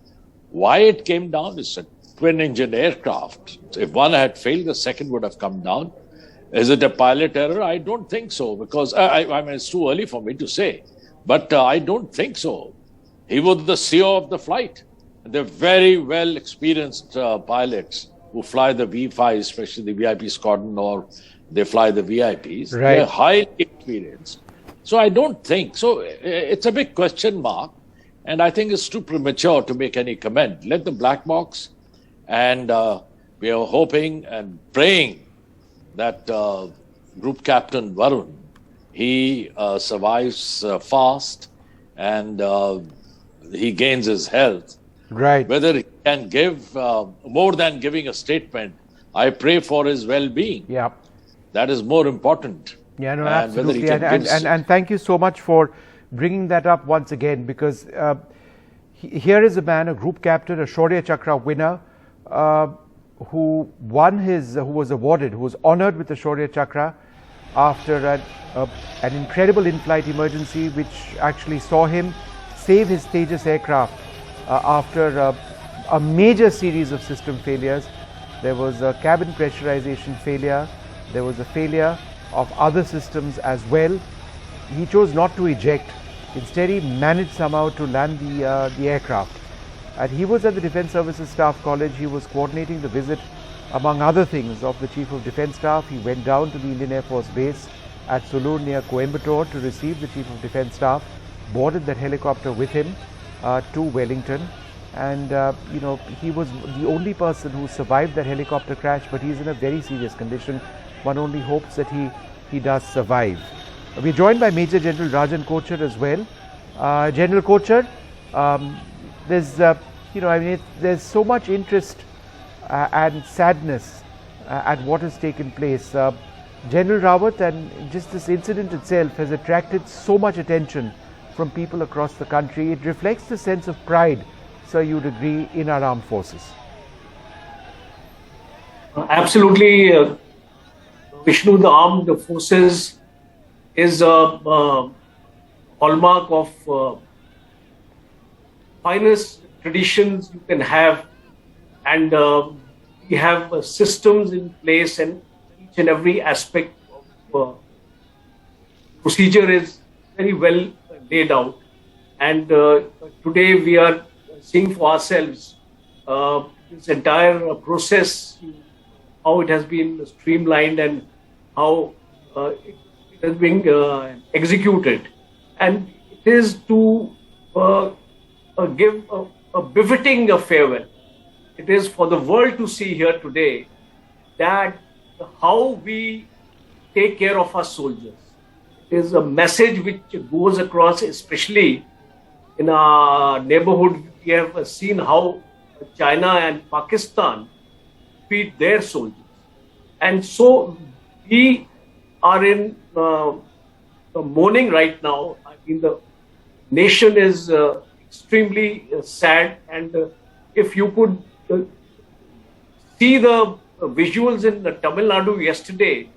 Why it came down is a twin-engine aircraft. If one had failed, the second would have come down. Is it a pilot error? I don't think so, because I mean, it's too early for me to say. But I don't think so. He was the CEO of the flight. They're very well experienced pilots who fly the V5, especially the VIP squadron, or they fly the VIPs. Right. They're highly experienced. So I don't think so. It's a big question mark, and I think it's too premature to make any comment. Let the black box, and we are hoping and praying that Group Captain Varun, he survives fast, and he gains his health. Right. Whether he can give more than giving a statement, I pray for his well-being. Yeah. That is more important. Yeah, no, And whether he absolutely. can And thank you so much for bringing that up once again, because here is a man, a group captain, a Shaurya Chakra winner, who was honored with the Shaurya Chakra after an incredible in-flight emergency, which actually saw him save his Tejas aircraft after a major series of system failures. There was a cabin pressurization failure. There was a failure of other systems as well. He chose not to eject. Instead, he managed somehow to land the aircraft. And he was at the Defence Services Staff College. He was coordinating the visit, among other things, of the Chief of Defence Staff. He went down to the Indian Air Force Base at Sulur near Coimbatore to receive the Chief of Defence Staff, boarded that helicopter with him to Wellington. And, he was the only person who survived that helicopter crash, but he's in a very serious condition. One only hopes that he does survive. We're joined by Major General Rajan Kochhar as well. General Kochhar, there's so much interest and sadness at what has taken place. General Rawat, and just this incident itself has attracted so much attention from people across the country. It reflects the sense of pride, sir, you'd agree, in our armed forces. Absolutely. Vishnu, the armed forces is a hallmark of finest traditions you can have, and we have systems in place, and each and every aspect of procedure is very well laid out. And today we are seeing for ourselves this entire process, how it has been streamlined and how it has been executed. And it is to give a befitting farewell. It is for the world to see here today that how we take care of our soldiers. It is a message which goes across, especially in our neighborhood. We have seen how China and Pakistan treat their soldiers. And so we are in mourning right now. I mean, the nation is extremely sad, and if you could see the visuals in Tamil Nadu yesterday,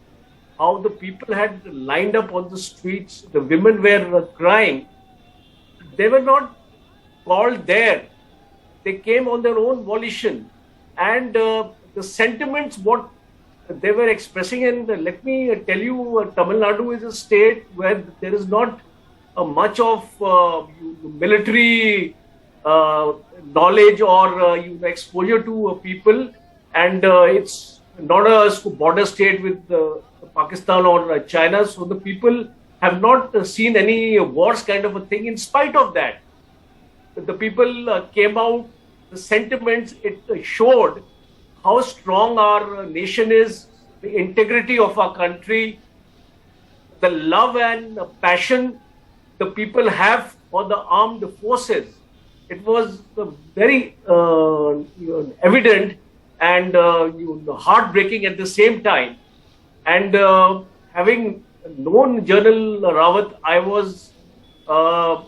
how the people had lined up on the streets, the women were crying. They were not called there. They came on their own volition, and the sentiments what they were expressing, and let me tell you, Tamil Nadu is a state where there is not much of military knowledge or exposure to people, and it's not a border state with Pakistan or China, so the people have not seen any wars kind of a thing. In spite of that, the people came out, the sentiments, it showed how strong our nation is, the integrity of our country, the love and passion the people have for the armed forces. It was very evident and heartbreaking at the same time. And having known General Rawat, I was, I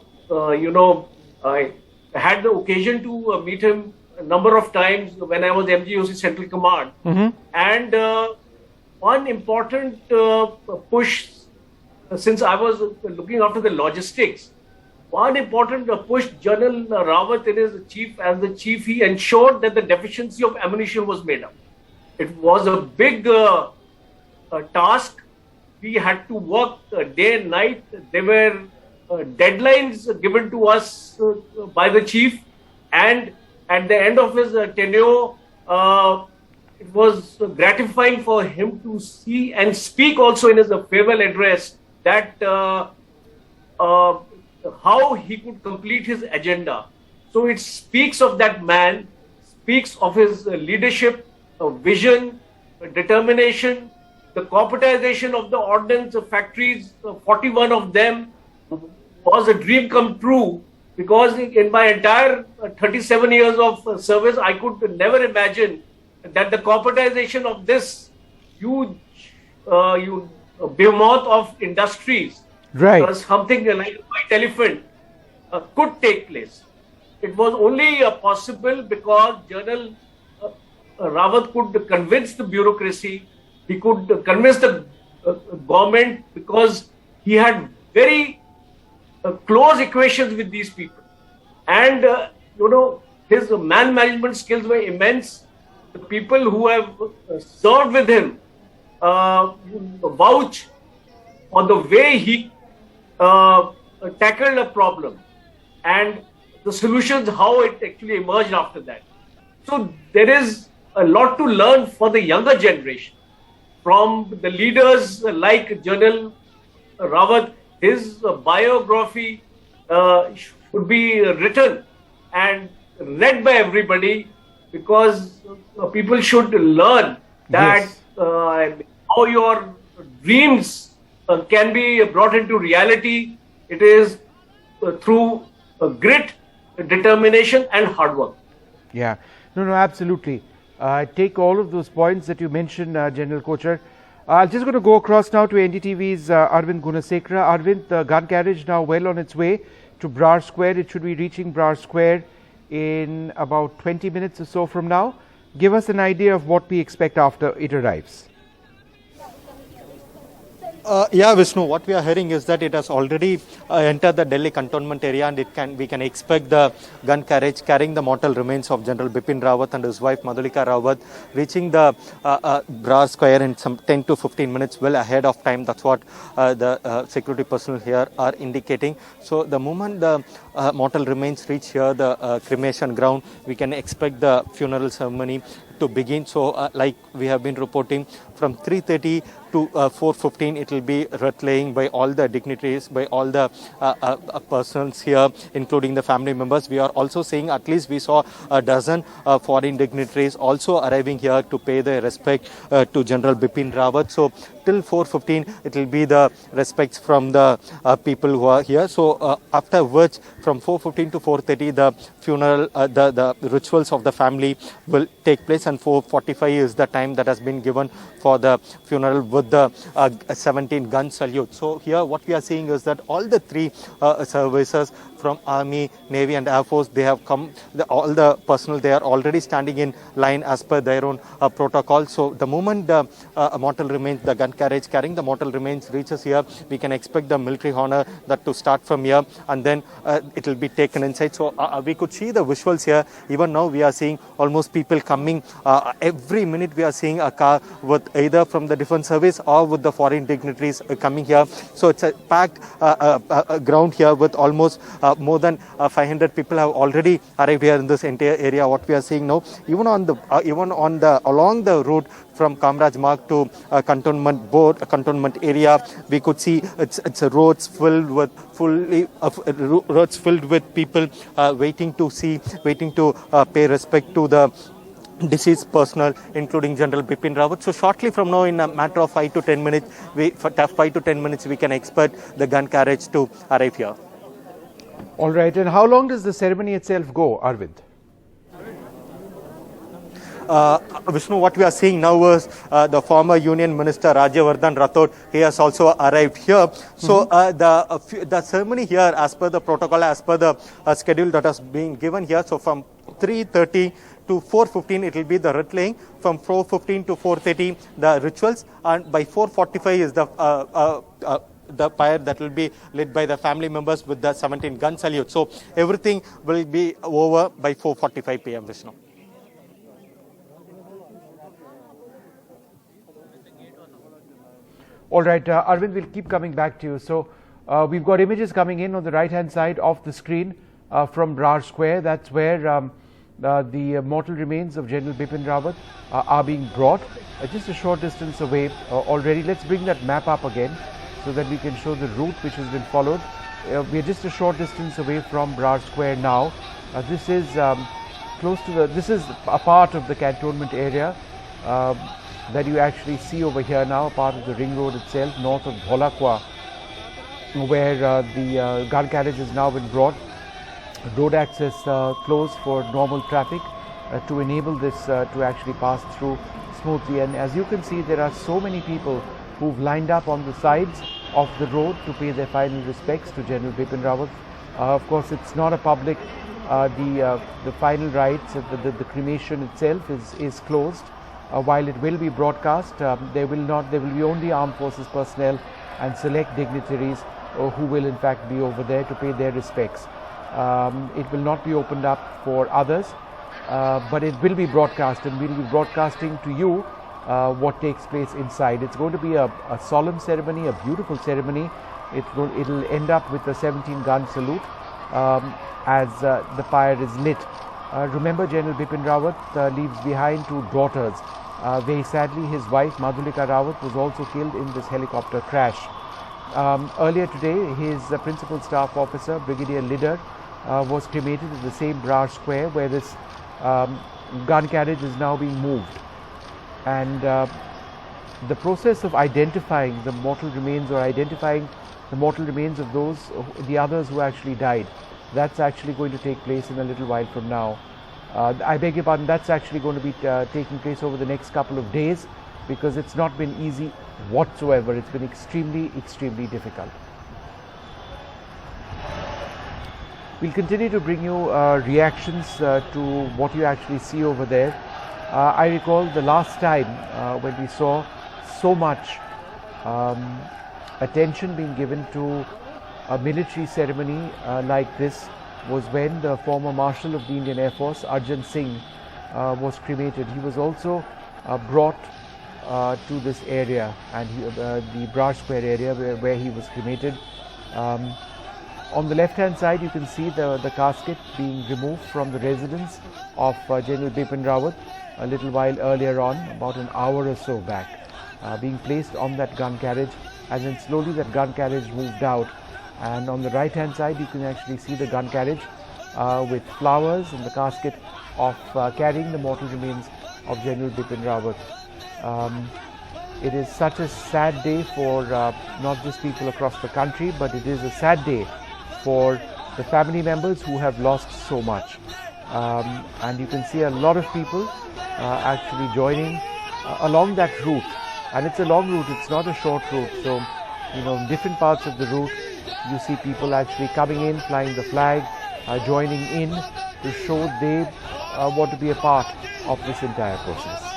had the occasion to meet him a number of times when I was MGOC Central Command. Mm-hmm. And one important push, since I was looking after the logistics, one important push General Rawat in his as the chief, he ensured that the deficiency of ammunition was made up. It was a big task. We had to work day and night. There were deadlines given to us by the chief, and at the end of his tenure, it was gratifying for him to see and speak also in his farewell address that how he could complete his agenda. So it speaks of that man, speaks of his leadership, vision, determination, the corporatization of the ordnance factories, 41 of them, was a dream come true, because in my entire 37 years of service, I could never imagine that the corporatization of this huge behemoth of industries, something like a white elephant, could take place. It was only possible because General Rawat could convince the bureaucracy, he could convince the government, because he had very close equations with these people. And, his man management skills were immense. The people who have served with him vouch on the way he tackled a problem and the solutions, how it actually emerged after that. So there is a lot to learn for the younger generation from the leaders like General Rawat. His biography should be written and read by everybody, because people should learn that how your dreams can be brought into reality. It is through grit, determination and hard work. Yeah, no, absolutely. I take all of those points that you mentioned, General Kochhar. I'm just going to go across now to NDTV's Arvind Gunasekara. Arvind, the gun carriage now well on its way to Brar Square. It should be reaching Brar Square in about 20 minutes or so from now. Give us an idea of what we expect after it arrives. Yeah, Vishnu, what we are hearing is that it has already entered the Delhi cantonment area, and we can expect the gun carriage carrying the mortal remains of General Bipin Rawat and his wife Madhulika Rawat reaching the Brar Square in some 10 to 15 minutes, well ahead of time. That's what the security personnel here are indicating. So the moment the mortal remains reach here, the cremation ground, we can expect the funeral ceremony to begin. So like we have been reporting, from 3:30 to 4:15 it will be wreath laying by all the dignitaries, by all the persons here, including the family members. We are also seeing, at least we saw a dozen foreign dignitaries also arriving here to pay their respect to General Bipin Rawat. So till 4:15 it will be the respects from the people who are here. So after which, from 4:15 to 4:30 the funeral, the rituals of the family will take place, and 4:45 is the time that has been given for the funeral with the 17 gun salute. So here what we are seeing is that all the three services from Army, Navy and Air Force, they have come, all the personnel, they are already standing in line as per their own protocol. So the moment the mortal remains, the gun carriage carrying the mortal remains reaches here, we can expect the military honor that to start from here, and then it will be taken inside. So we could see the visuals here. Even now we are seeing almost people coming. Every minute we are seeing a car with either from the defense service or with the foreign dignitaries coming here. So it's a packed ground here with almost more than 500 people have already arrived here in this entire area. What we are seeing now, even on the along the route from Kamraj Marg to cantonment area, we could see it's roads filled with roads filled with people waiting to pay respect to the deceased personnel, including General Bipin Rawat. So shortly from now, in a matter of 5 to 10 minutes, we can expect the gun carriage to arrive here. All right, and how long does the ceremony itself go, Arvind? Vishnu, what we are seeing now is the former Union Minister Rajyavardhan Rathod. He has also arrived here. So the ceremony here, as per the protocol, as per the schedule that has been given here, so from 3:30 to 4:15 it will be the wreath laying. From 4:15 to 4:30 the rituals, and by 4:45 is the pyre that will be led by the family members with the 17 gun salute. So everything will be over by 4:45 p.m. Vishnu. All right, Arvind, we'll keep coming back to you. So we've got images coming in on the right-hand side of the screen from Brar Square. That's where the mortal remains of General Bipin Rawat are being brought. Just a short distance away already. Let's bring that map up again so that we can show the route which has been followed. We are just a short distance away from Brar Square now. This is close to the. This is a part of the cantonment area that you actually see over here now, part of the ring road itself, north of Dholakwa, where the gun carriage has now been brought. Road access closed for normal traffic to enable this to actually pass through smoothly. And as you can see, there are so many people who've lined up on the sides of the road to pay their final respects to General Bipin Rawat. Of course, it's not a public. The final rites, the cremation itself is closed. While it will be broadcast, there will be only armed forces personnel and select dignitaries who will in fact be over there to pay their respects. It will not be opened up for others, but it will be broadcast, and we will be broadcasting to you what takes place inside. It's going to be a solemn ceremony, a beautiful ceremony. It'll end up with a 17-gun salute as the pyre is lit. Remember, General Bipin Rawat leaves behind two daughters. Very sadly, his wife Madhulika Rawat was also killed in this helicopter crash. Earlier today, his principal staff officer, Brigadier Lidder, was cremated at the same Brar Square where this gun carriage is now being moved. And the process of identifying the mortal remains, or identifying the mortal remains of the others who actually died, that's actually going to take place in a little while from now. I beg your pardon, that's actually going to be taking place over the next couple of days, because it's not been easy whatsoever. It's been extremely, extremely difficult. We'll continue to bring you reactions to what you actually see over there. I recall the last time when we saw so much attention being given to a military ceremony like this was when the former Marshal of the Indian Air Force, Arjan Singh, was cremated. He was also brought to this area, and the Brar Square area where he was cremated. On the left-hand side, you can see the casket being removed from the residence of General Bipin Rawat a little while earlier on, about an hour or so back, being placed on that gun carriage, and then slowly that gun carriage moved out. And on the right-hand side, you can actually see the gun carriage with flowers and the casket of carrying the mortal remains of General Bipin Rawat. It is such a sad day for not just people across the country, but it is a sad day for the family members who have lost so much. And you can see a lot of people actually joining along that route. And it's a long route, it's not a short route. So, in different parts of the route, you see people actually coming in, flying the flag, joining in to show they want to be a part of this entire process.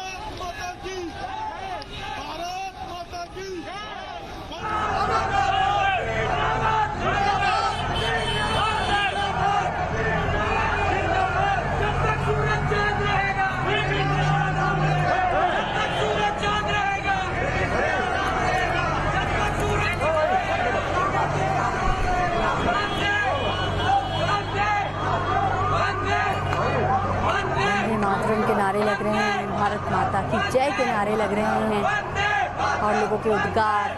Bharat माता की जय के नारे लग रहे हैं और लोगों के उद्गार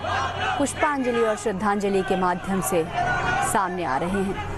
पुष्पांजलि और श्रद्धांजलि के माध्यम से सामने आ रहे हैं।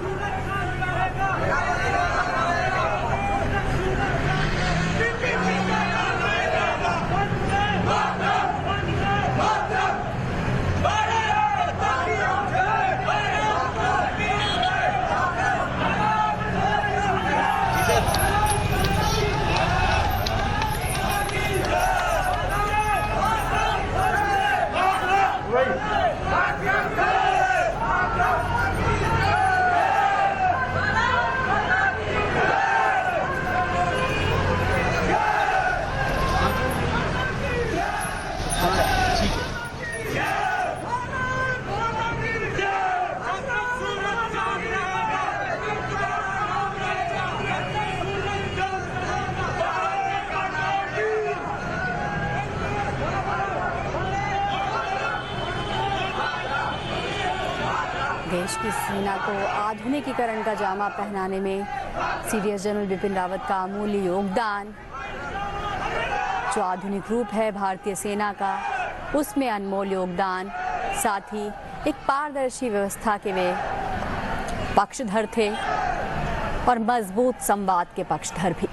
सेना को आधुनिकीकरण का जामा पहनाने में सीडीएस जनरल बिपिन रावत का अमूल्य योगदान, जो आधुनिक रूप है भारतीय सेना का, उसमें अनमोल योगदान, साथ ही एक पारदर्शी व्यवस्था के वे पक्षधर थे और मजबूत संवाद के पक्षधर भी।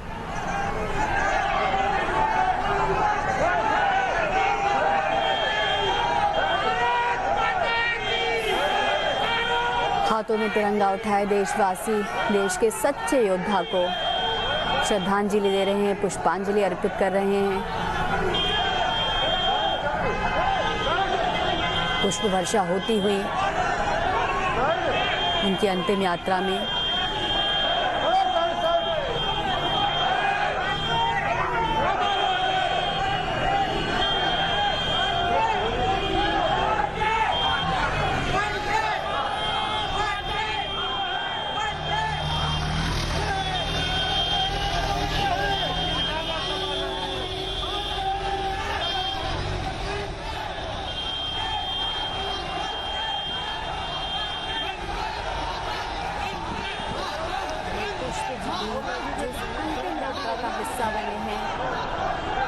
हाथों में तिरंगा उठाए देशवासी देश के सच्चे योद्धा को श्रद्धांजलि दे रहे हैं, पुष्पांजलि अर्पित कर रहे हैं। पुष्प वर्षा होती हुई उनकी अंतिम यात्रा में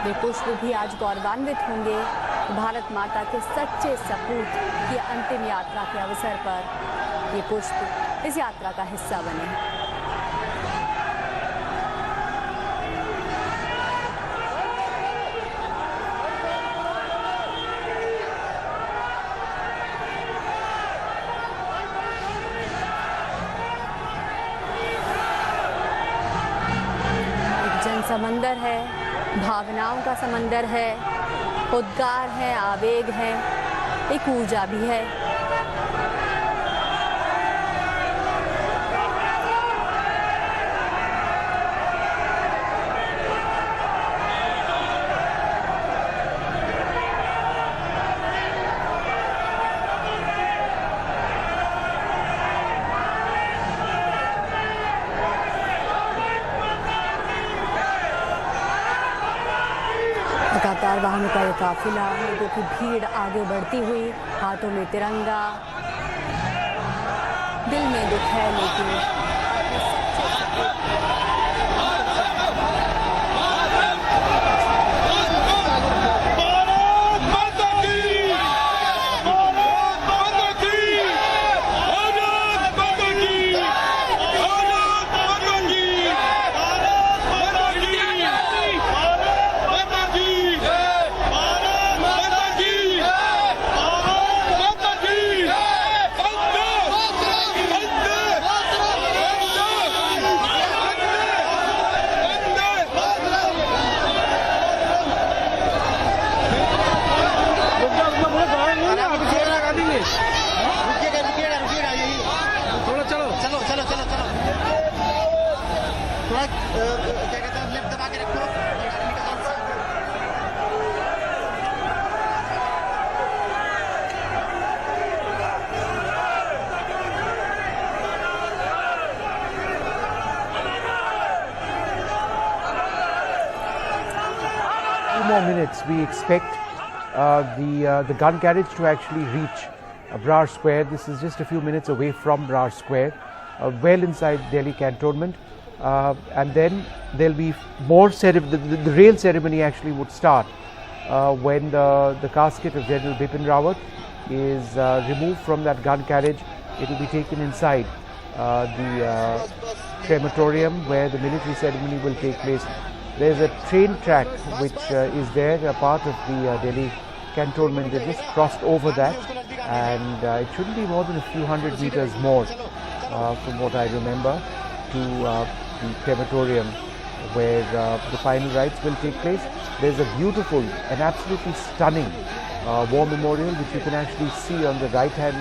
वे पुष्प भी आज गौरवान्वित होंगे। भारत माता के सच्चे सपूत की अंतिम यात्रा के अवसर पर ये पुष्प इस यात्रा का हिस्सा बने। समंदर है, भावनाओं का समंदर है, उद्गार है, आवेग है, एक ऊर्जा भी है। लगातार वाहनों का ये काफिला, लोगों की भीड़ आगे बढ़ती हुई, हाथों में तिरंगा, दिल में दुख है लेकिन more minutes we expect the gun carriage to actually reach Brar Square. This is just a few minutes away from Brar Square, well inside Delhi cantonment, and then there'll be more the real ceremony actually would start when the casket of General Bipin Rawat is removed from that gun carriage. It will be taken inside the crematorium where the military ceremony will take place. There's a train track which is there, a part of the Delhi cantonment. They just crossed over that, and it shouldn't be more than a few hundred meters more, from what I remember, to the crematorium where the final rites will take place. There's a beautiful and absolutely stunning war memorial which you can actually see on the right hand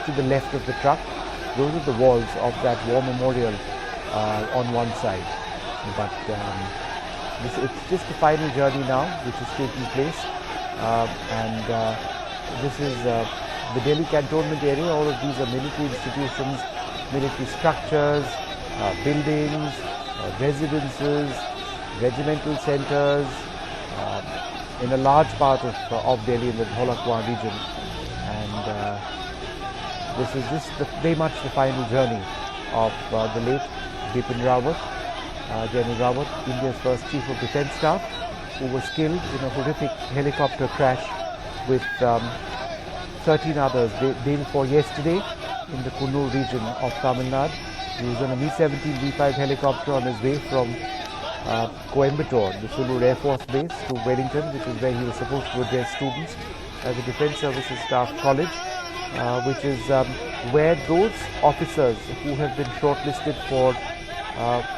to the left of the truck. Those are the walls of that war memorial on one side. But it's just the final journey now which is taking place, and this is the Delhi cantonment area. All of these are military institutions, military structures, buildings, residences, regimental centers in a large part of Delhi in the Dholakwa region. And This is very much the final journey of the late Bipin Rawat, General Rawat, India's first Chief of Defence Staff, who was killed in a horrific helicopter crash with 13 others day before yesterday in the Kunnur region of Tamil Nadu. He was on a Mi-17 V5 helicopter on his way from Coimbatore, the Sulur Air Force Base, to Wellington, which is where he was supposed to address students at the Defence Services Staff College, which is where those officers who have been shortlisted for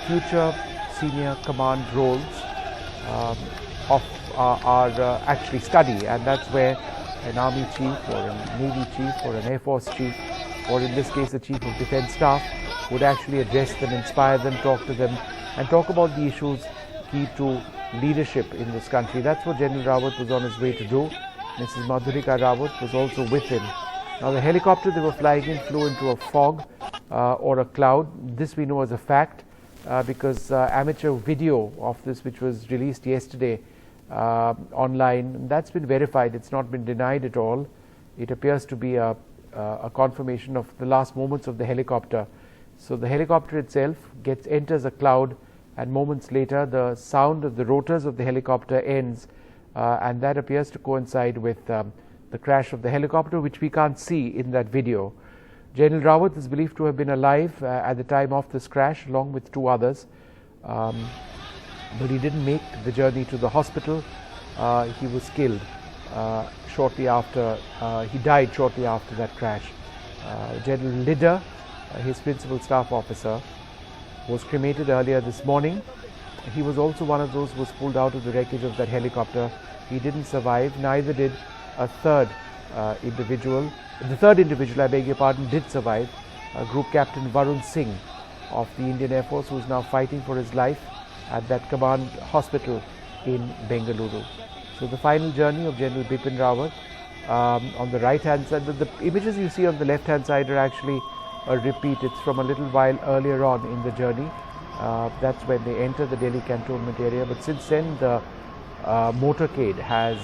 future senior command roles are actually study, and that's where an army chief or a navy chief or an air force chief, or in this case the chief of defence staff, would actually address them, inspire them, talk to them, and talk about the issues key to leadership in this country. That's what General Rawat was on his way to do. Mrs. Madhulika Rawat was also with him. Now the helicopter they were flying in flew into a fog or a cloud. This we know as a fact because amateur video of this, which was released yesterday online, that's been verified. It's not been denied at all. It appears to be a confirmation of the last moments of the helicopter. So the helicopter itself enters a cloud, and moments later the sound of the rotors of the helicopter ends, and that appears to coincide with the crash of the helicopter, which we can't see in that video. General Rawat is believed to have been alive at the time of this crash, along with 2 others, but he didn't make the journey to the hospital. He was killed shortly after, he died shortly after that crash. General Lidder, his principal staff officer, was cremated earlier this morning. He was also one of those who was pulled out of the wreckage of that helicopter. He didn't survive, neither did a third individual. The third individual, I beg your pardon, did survive, Group Captain Varun Singh of the Indian Air Force, who is now fighting for his life at that command hospital in Bengaluru. So the final journey of General Bipin Rawat on the right hand side. The images you see on the left hand side are actually a repeat. It's from a little while earlier on in the journey. That's when they enter the Delhi cantonment area, but since then the motorcade has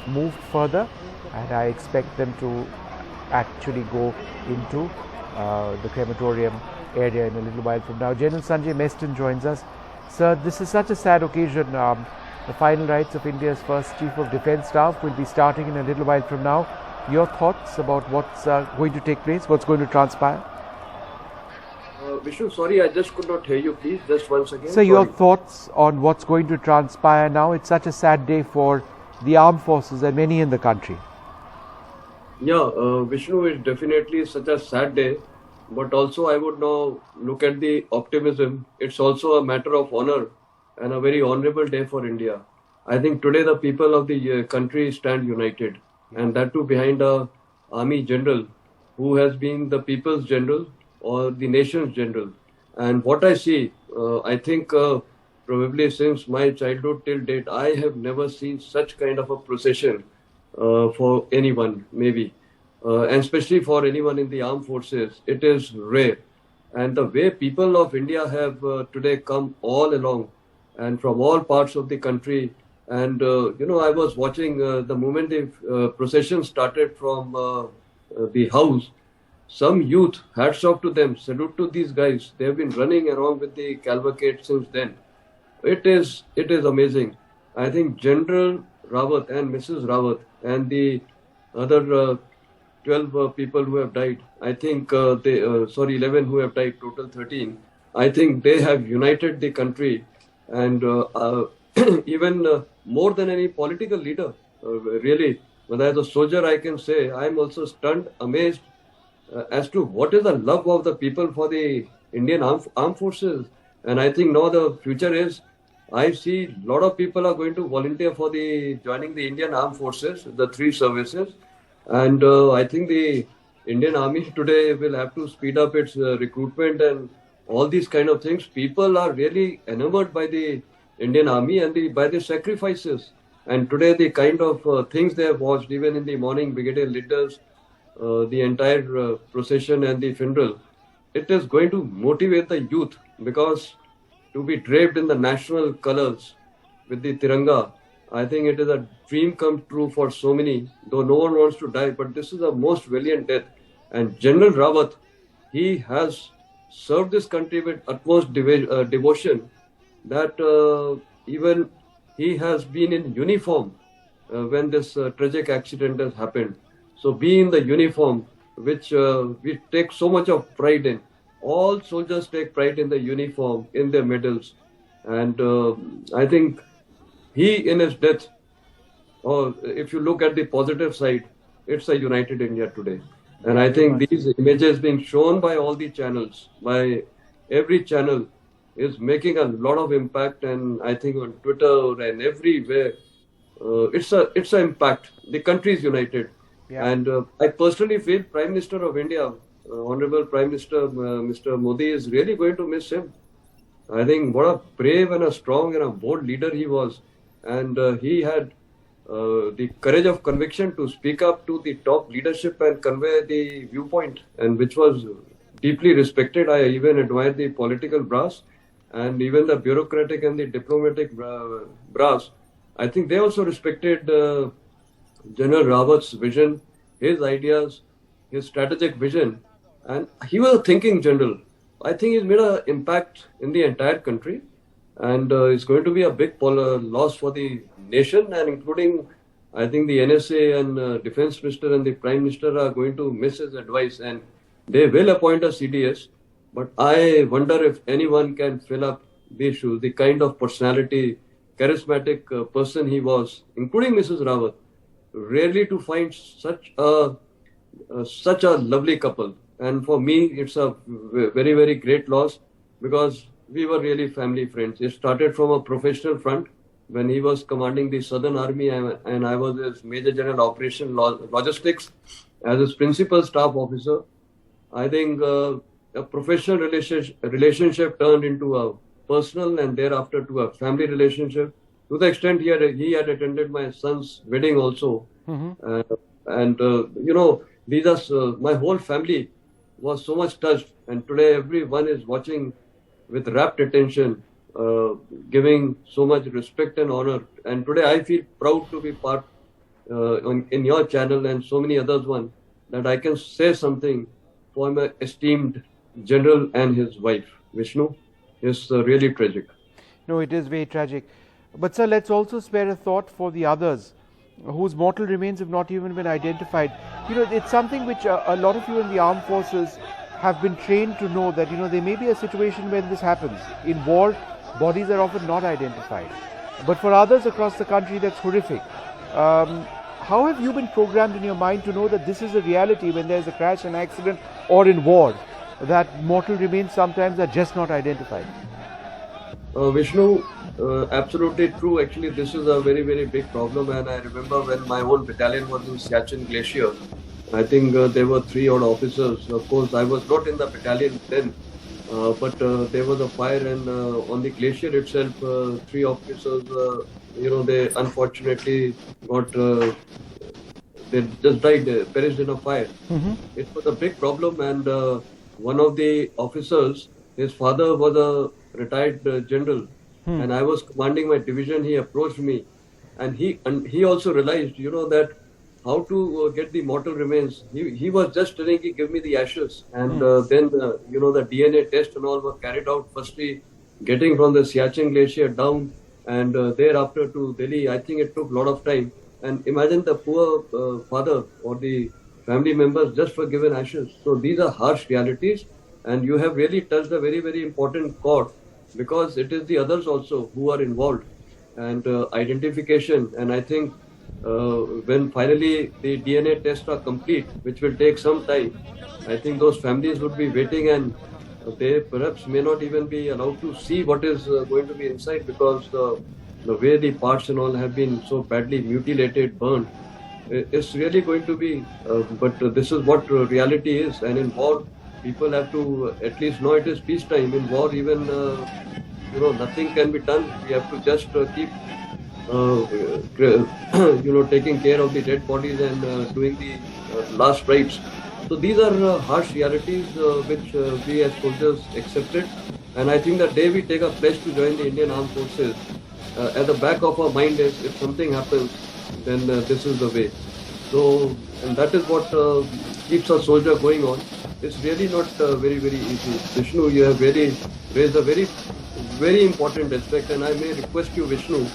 moved further, and I expect them to actually go into the crematorium area in a little while from now. General Sanjay Meston joins us. Sir, this is such a sad occasion. The final rites of India's first Chief of Defence Staff will be starting in a little while from now. Your thoughts about what's going to take place, what's going to transpire? Vishnu, sorry, I just could not hear you. Please, just once again. So your thoughts on what's going to transpire now? It's such a sad day for the armed forces and many in the country. Yeah, Vishnu, is definitely such a sad day, but also I would now look at the optimism. It's also a matter of honor and a very honorable day for India. I think today the people of the country stand united, and that too behind a army general who has been the people's general or the nation's general. And what I see, I think probably since my childhood till date, I have never seen such kind of a procession for anyone, maybe, and especially for anyone in the armed forces. It is rare. And the way people of India have today come all along and from all parts of the country. And, I was watching the moment the procession started from the house. Some youth, hats off to them, salute to these guys. They have been running around with the cavalcade since then. It is amazing. I think General Rawat and Mrs. Rawat and the other 12 people who have died, I think 11 who have died, total 13. I think they have united the country, and even more than any political leader, really. But as a soldier, I can say I am also stunned, amazed as to what is the love of the people for the Indian armed forces. And I think now the future is, I see a lot of people are going to volunteer for joining the Indian armed forces, the 3 services. And I think the Indian Army today will have to speed up its recruitment and all these kind of things. People are really enamored by the Indian Army and by the sacrifices. And today the kind of things they have watched, even in the morning, Brigadier Lidder's, the entire procession and the funeral, it is going to motivate the youth, because to be draped in the national colors with the Tiranga, I think it is a dream come true for so many, though no one wants to die, but this is a most valiant death. And General Rawat, he has served this country with utmost devotion, that even he has been in uniform when this tragic accident has happened. So be in the uniform, which we take so much of pride in. All soldiers take pride in the uniform, in their medals. And I think he, in his death, or if you look at the positive side, it's a united India today. And I think these images being shown by all the channels, by every channel, is making a lot of impact. And I think on Twitter and everywhere, it's an impact. The country is united. Yeah. And I personally feel Prime Minister of India, Honorable Prime Minister Mr. Modi, is really going to miss him. I think what a brave and a strong and a bold leader he was. And he had the courage of conviction to speak up to the top leadership and convey the viewpoint, and which was deeply respected. I even admire the political brass and even the bureaucratic and the diplomatic brass. I think they also respected General Rawat's vision, his ideas, his strategic vision, and he was a thinking general. I think he's made an impact in the entire country, and it's going to be a big loss for the nation, and including, I think, the NSA and Defense Minister and the Prime Minister are going to miss his advice, and they will appoint a CDS. But I wonder if anyone can fill up these shoes, the kind of personality, charismatic person he was, including Mrs. Rawat. Rarely to find such a lovely couple. And for me, it's a very, very great loss, because we were really family friends. It started from a professional front when he was commanding the Southern Army, and I was his Major General Operation Logistics as his Principal Staff Officer. I think a professional relationship turned into a personal, and thereafter to a family relationship. To the extent he had attended my son's wedding also. These are my whole family was so much touched, and today everyone is watching with rapt attention, giving so much respect and honor. And today I feel proud to be part in your channel and so many others that I can say something for my esteemed general and his wife. Vishnu, is really tragic. No, it is very tragic. But sir, let's also spare a thought for the others whose mortal remains have not even been identified. It's something which a lot of you in the armed forces have been trained to know, that there may be a situation when this happens. In war, bodies are often not identified. But for others across the country, that's horrific. How have you been programmed in your mind to know that this is a reality when there's a crash, an accident, or in war, that mortal remains sometimes are just not identified? Vishnu, absolutely true. Actually, this is a very, very big problem. And I remember when my own battalion was in Siachen Glacier, I think there were 3 odd officers. Of course, I was not in the battalion then, but there was a fire, and on the glacier itself, 3 officers, they unfortunately they just died, perished in a fire. It was a big problem, and one of the officers, his father was a retired general, and I was commanding my division. He approached me, and he also realized, that how to get the mortal remains. He was just telling, give me the ashes, and then the DNA test and all were carried out. Firstly, getting from the Siachen Glacier down, and thereafter to Delhi. I think it took a lot of time. And imagine the poor father or the family members just for given ashes. So these are harsh realities, and you have really touched a very, very important chord, because it is the others also who are involved, and identification. And I think when finally the DNA tests are complete, which will take some time, I think those families would be waiting, and they perhaps may not even be allowed to see what is going to be inside, because the way the parts and all have been so badly mutilated, burned. It's really going to be, but this is what reality is. And in war, people have to at least know it is peacetime. In war, even nothing can be done. We have to just keep taking care of the dead bodies and doing the last rites. So these are harsh realities which we as soldiers accepted. And I think that day we take a pledge to join the Indian Armed Forces, at the back of our mind is, if something happens, then this is the way. So, and that is what keeps a soldier going on. It's really not very, very easy. Vishnu, you have really raised a very, very important aspect, and I may request you, Vishnu,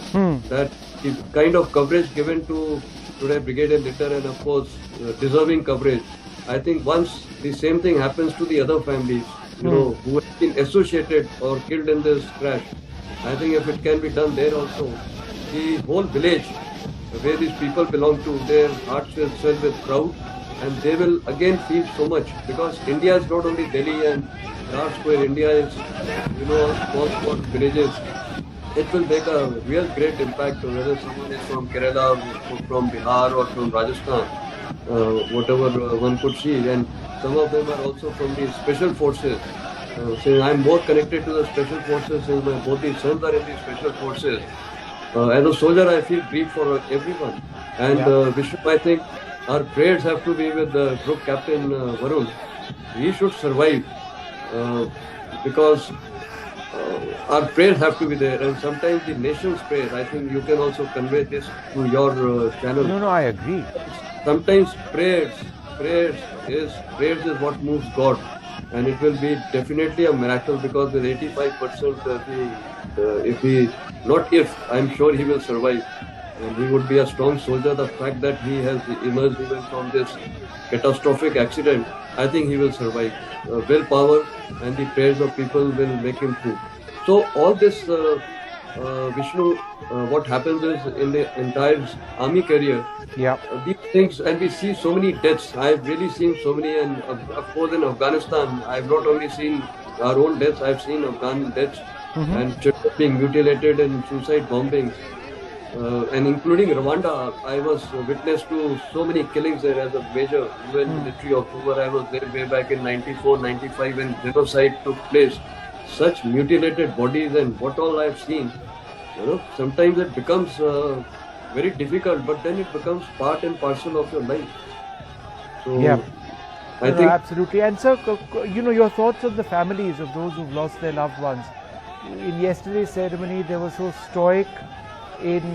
that the kind of coverage given to today Brigadier Litter, and of course deserving coverage, I think once the same thing happens to the other families, who have been associated or killed in this crash, I think if it can be done there also, the whole village where these people belong to, their hearts will swell with proud, and they will again feel so much, because India is not only Delhi and Guard Square. India is, small villages. It will make a real great impact, whether someone is from Kerala, from Bihar, or from Rajasthan, whatever one could see. And some of them are also from the special forces. So I'm more connected to the special forces, since my both the sons are in the special forces. As a soldier, I feel grief for everyone. And Vishnu, I think our prayers have to be with the group captain Varun. He should survive, because our prayers have to be there, and sometimes the nation's prayers. I think you can also convey this to your channel. No, I agree. Sometimes prayers is what moves God, and it will be definitely a miracle, because with 85%, I'm sure he will survive, and he would be a strong soldier. The fact that he has emerged even from this catastrophic accident, I think he will survive. Willpower and the prayers of people will make him through. So all this, Vishnu, what happens is in the entire army career, these things, and we see so many deaths. I've really seen so many, and of course in Afghanistan, I've not only seen our own deaths, I've seen Afghan deaths and children being mutilated and suicide bombings. And including Rwanda, I was witness to so many killings there as a major UN military officer. I was there way back in 94, 95 when genocide took place. Such mutilated bodies and what all I've seen, sometimes it becomes very difficult, but then it becomes part and parcel of your life. So I think absolutely. And sir, your thoughts on the families of those who've lost their loved ones. In yesterday's ceremony, they were so stoic in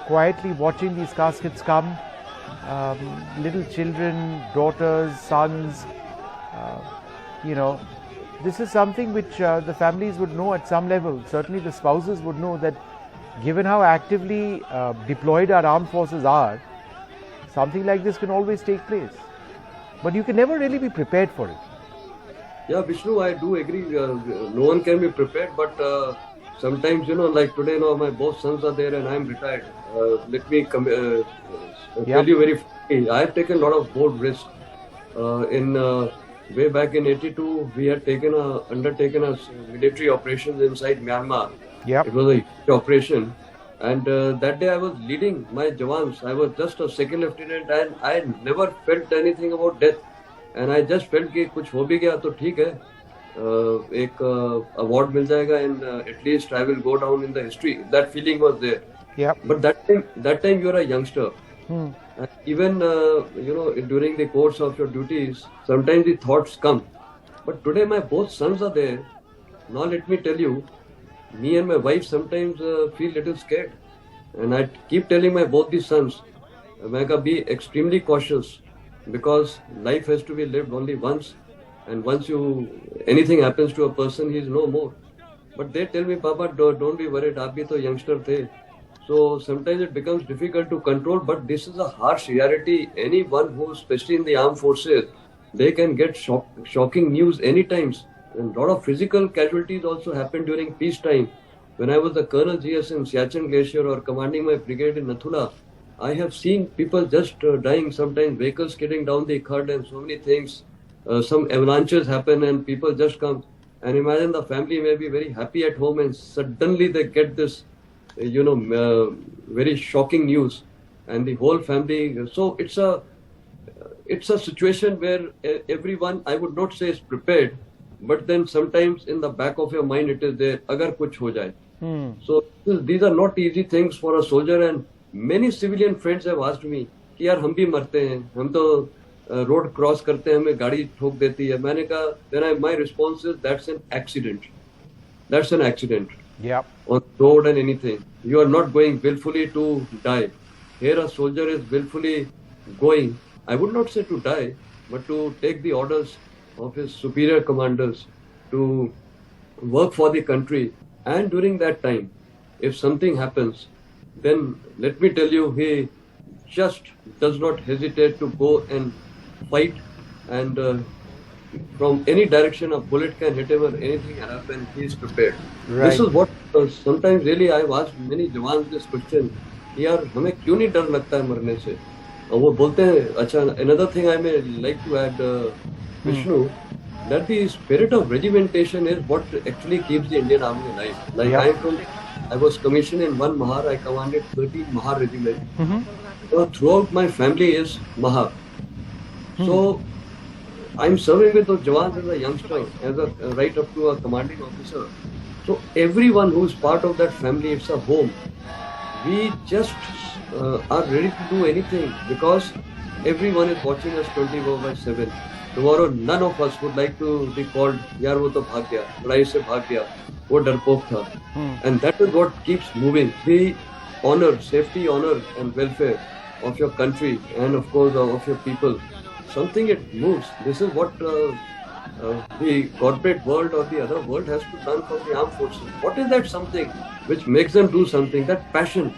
quietly watching these caskets come. Little children, daughters, sons. This is something which the families would know at some level. Certainly the spouses would know that given how actively deployed our armed forces are, something like this can always take place. But you can never really be prepared for it. Yeah, Vishnu, I do agree. No one can be prepared, but sometimes, like today, my both sons are there and I'm retired. Let me tell you very frankly, I have taken a lot of bold risks. Way back in 82, we had undertaken a military operations inside Myanmar. It was a huge operation, and that day I was leading my Jawans. I was just a second lieutenant, and I never felt anything about death. And I just felt कि कुछ हो भी गया तो ठीक है, एक award मिल जाएगा, and at least I will go down in the history. That feeling was there. But that time you are a youngster. Even during the course of your duties, sometimes the thoughts come. But today my both sons are there. Now let me tell you, me and my wife sometimes feel little scared, and I keep telling my both these sons, Mega, be extremely cautious, because life has to be lived only once, and once anything happens to a person, he is no more. But they tell me, Papa, don't be worried, aap bhi to youngster the. So sometimes it becomes difficult to control, but this is a harsh reality. Anyone who, especially in the armed forces, they can get shocking news anytime. And a lot of physical casualties also happen during peacetime. When I was the Colonel GS in Siachen Glacier or commanding my brigade in Nathula, I have seen people just dying, sometimes vehicles skidding down the khud and so many things. Some avalanches happen and people just come. And imagine the family may be very happy at home and suddenly they get this very shocking news, and the whole family. So it's a situation where everyone, I would not say is prepared, but then sometimes in the back of your mind it is there, agar kuch ho jaye. So these are not easy things for a soldier, and many civilian friends have asked me कि यार हम भी मरते हैं, हम तो road cross करते हैं, हमें गाड़ी ठोक देती है. मैंने कहा, then my response is, that's an accident. On road and anything. You are not going willfully to die. Here a soldier is willfully going, I would not say to die, but to take the orders of his superior commanders, to work for the country. And during that time, if something happens, then let me tell you, he just does not hesitate to go and fight, and from any direction a bullet can hit him or anything can happen, he is prepared. Right. This is what sometimes really I've asked many jawans this question, यार हमें क्यों नहीं डर लगता है मरने से? और वो बोलते हैं, अच्छा, another thing I may like to add, Vishnu, that the spirit of regimentation is what actually keeps the Indian Army alive. Like I was commissioned in 1 Mahar, I commanded 13 Mahar regiment. So throughout my family is Mahar. So I'm serving with those jawans as a youngster, as a right up to a commanding officer. So everyone who's part of that family, it's a home. We just are ready to do anything because everyone is watching us 24/7. Tomorrow, none of us would like to be called, यार वो तो भाग गया, लड़ाई से भाग गया, वो डरपोक था. And that is what keeps moving. The honor, safety, honor and welfare of your country and of course of your people. Something it moves. This is what the corporate world or the other world has to done for the armed forces. What is that something which makes them do something? That passion.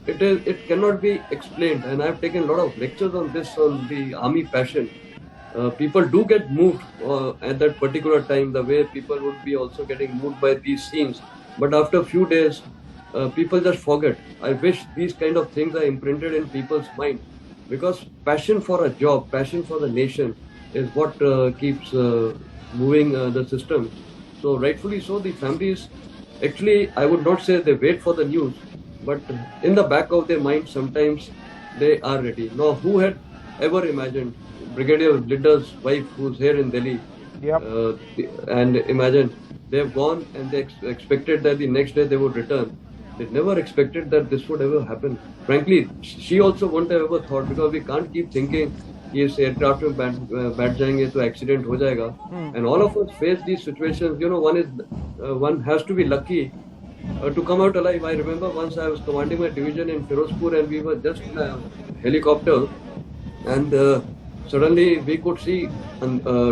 It cannot be explained. And I've taken a lot of lectures on this, on the army passion. People do get moved at that particular time, the way people would be also getting moved by these scenes. But after a few days, people just forget. I wish these kind of things are imprinted in people's mind, because passion for a job, passion for the nation is what keeps moving the system. So rightfully so, the families, actually, I would not say they wait for the news, but in the back of their mind, sometimes they are ready. Now, who had ever imagined Brigadier Lidda's wife, who's here in Delhi, and imagine they've gone and they expected that the next day they would return. They never expected that this would ever happen. Frankly, she also wouldn't have ever thought, because we can't keep thinking कि इस aircraft में बैठ जाएंगे तो accident हो जाएगा. And all of us face these situations. You know, one has to be lucky to come out alive. I remember once I was commanding my division in Firozpur and we were just in a helicopter, and suddenly we could see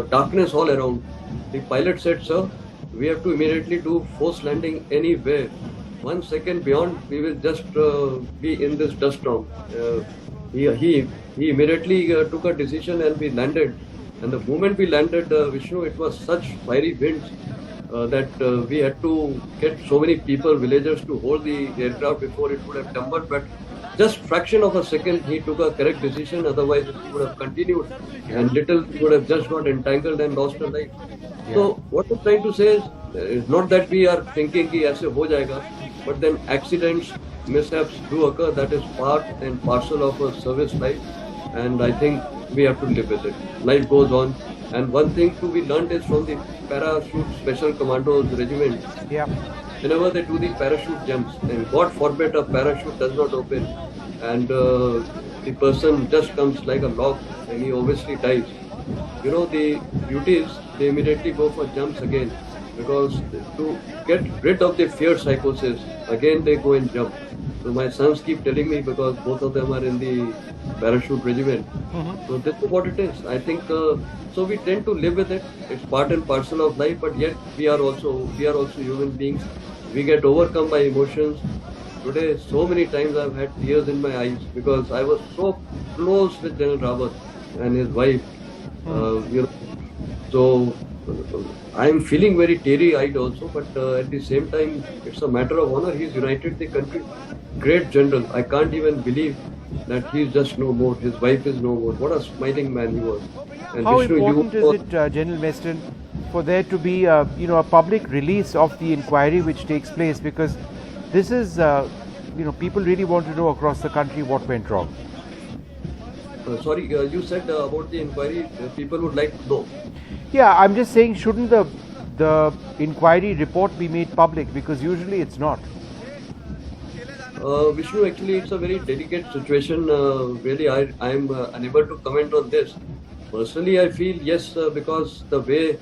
darkness all around. The pilot said, "Sir, we have to immediately do forced landing anywhere. 1 second beyond, we will just be in this dust storm." He immediately took a decision and we landed. And the moment we landed, Vishnu, it was such fiery winds that we had to get so many people, villagers, to hold the aircraft before it would have tumbled. But just fraction of a second, he took a correct decision. Otherwise, it would have continued, and little would have just got entangled and lost a life. So what I'm trying to say is not that we are thinking कि ऐसे हो जाएगा, but then accidents, mishaps do occur. That is part and parcel of a service life, and I think we have to live with it. Life goes on, and one thing to be learned is from the parachute special commandos regiment. Whenever they do the parachute jumps, and God forbid a parachute does not open, and the person just comes like a log, and he obviously dies. You know, the duty is they immediately go for jumps again, because to get rid of the fear psychosis, again they go and jump. So my sons keep telling me, because both of them are in the parachute regiment. So this is what it is. I think so. We tend to live with it. It's part and parcel of life. But yet we are also human beings. We get overcome by emotions. Today, so many times I've had tears in my eyes because I was so close with General Rawat and his wife. You know, so I'm feeling very teary-eyed also, but at the same time, it's a matter of honor. He's united the country. Great general. I can't even believe that he's just no more. His wife is no more. What a smiling man he was. And how Vishnu, important is it, General Meston, for there to be a public release of the inquiry which takes place? Because this is, people really want to know across the country what went wrong. Sorry, you said about the inquiry, people would like to know. Yeah, I'm just saying, shouldn't the inquiry report be made public? Because usually it's not. Vishnu, actually it's a very delicate situation. Really, I am unable to comment on this. Personally, I feel yes, because the way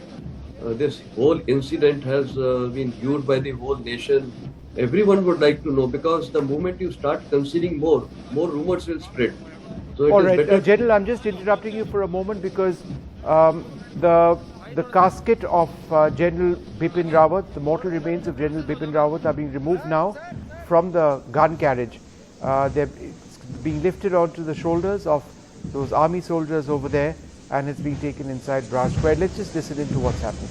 this whole incident has been viewed by the whole nation, everyone would like to know, because the moment you start concealing more rumors will spread. So it All is right, better. General, I'm just interrupting you for a moment because the casket of General Bipin Rawat, the mortal remains of General Bipin Rawat are being removed now from the gun carriage. They're being lifted onto the shoulders of those army soldiers over there, and it's being taken inside Braj Square. Let's just listen into what's happening.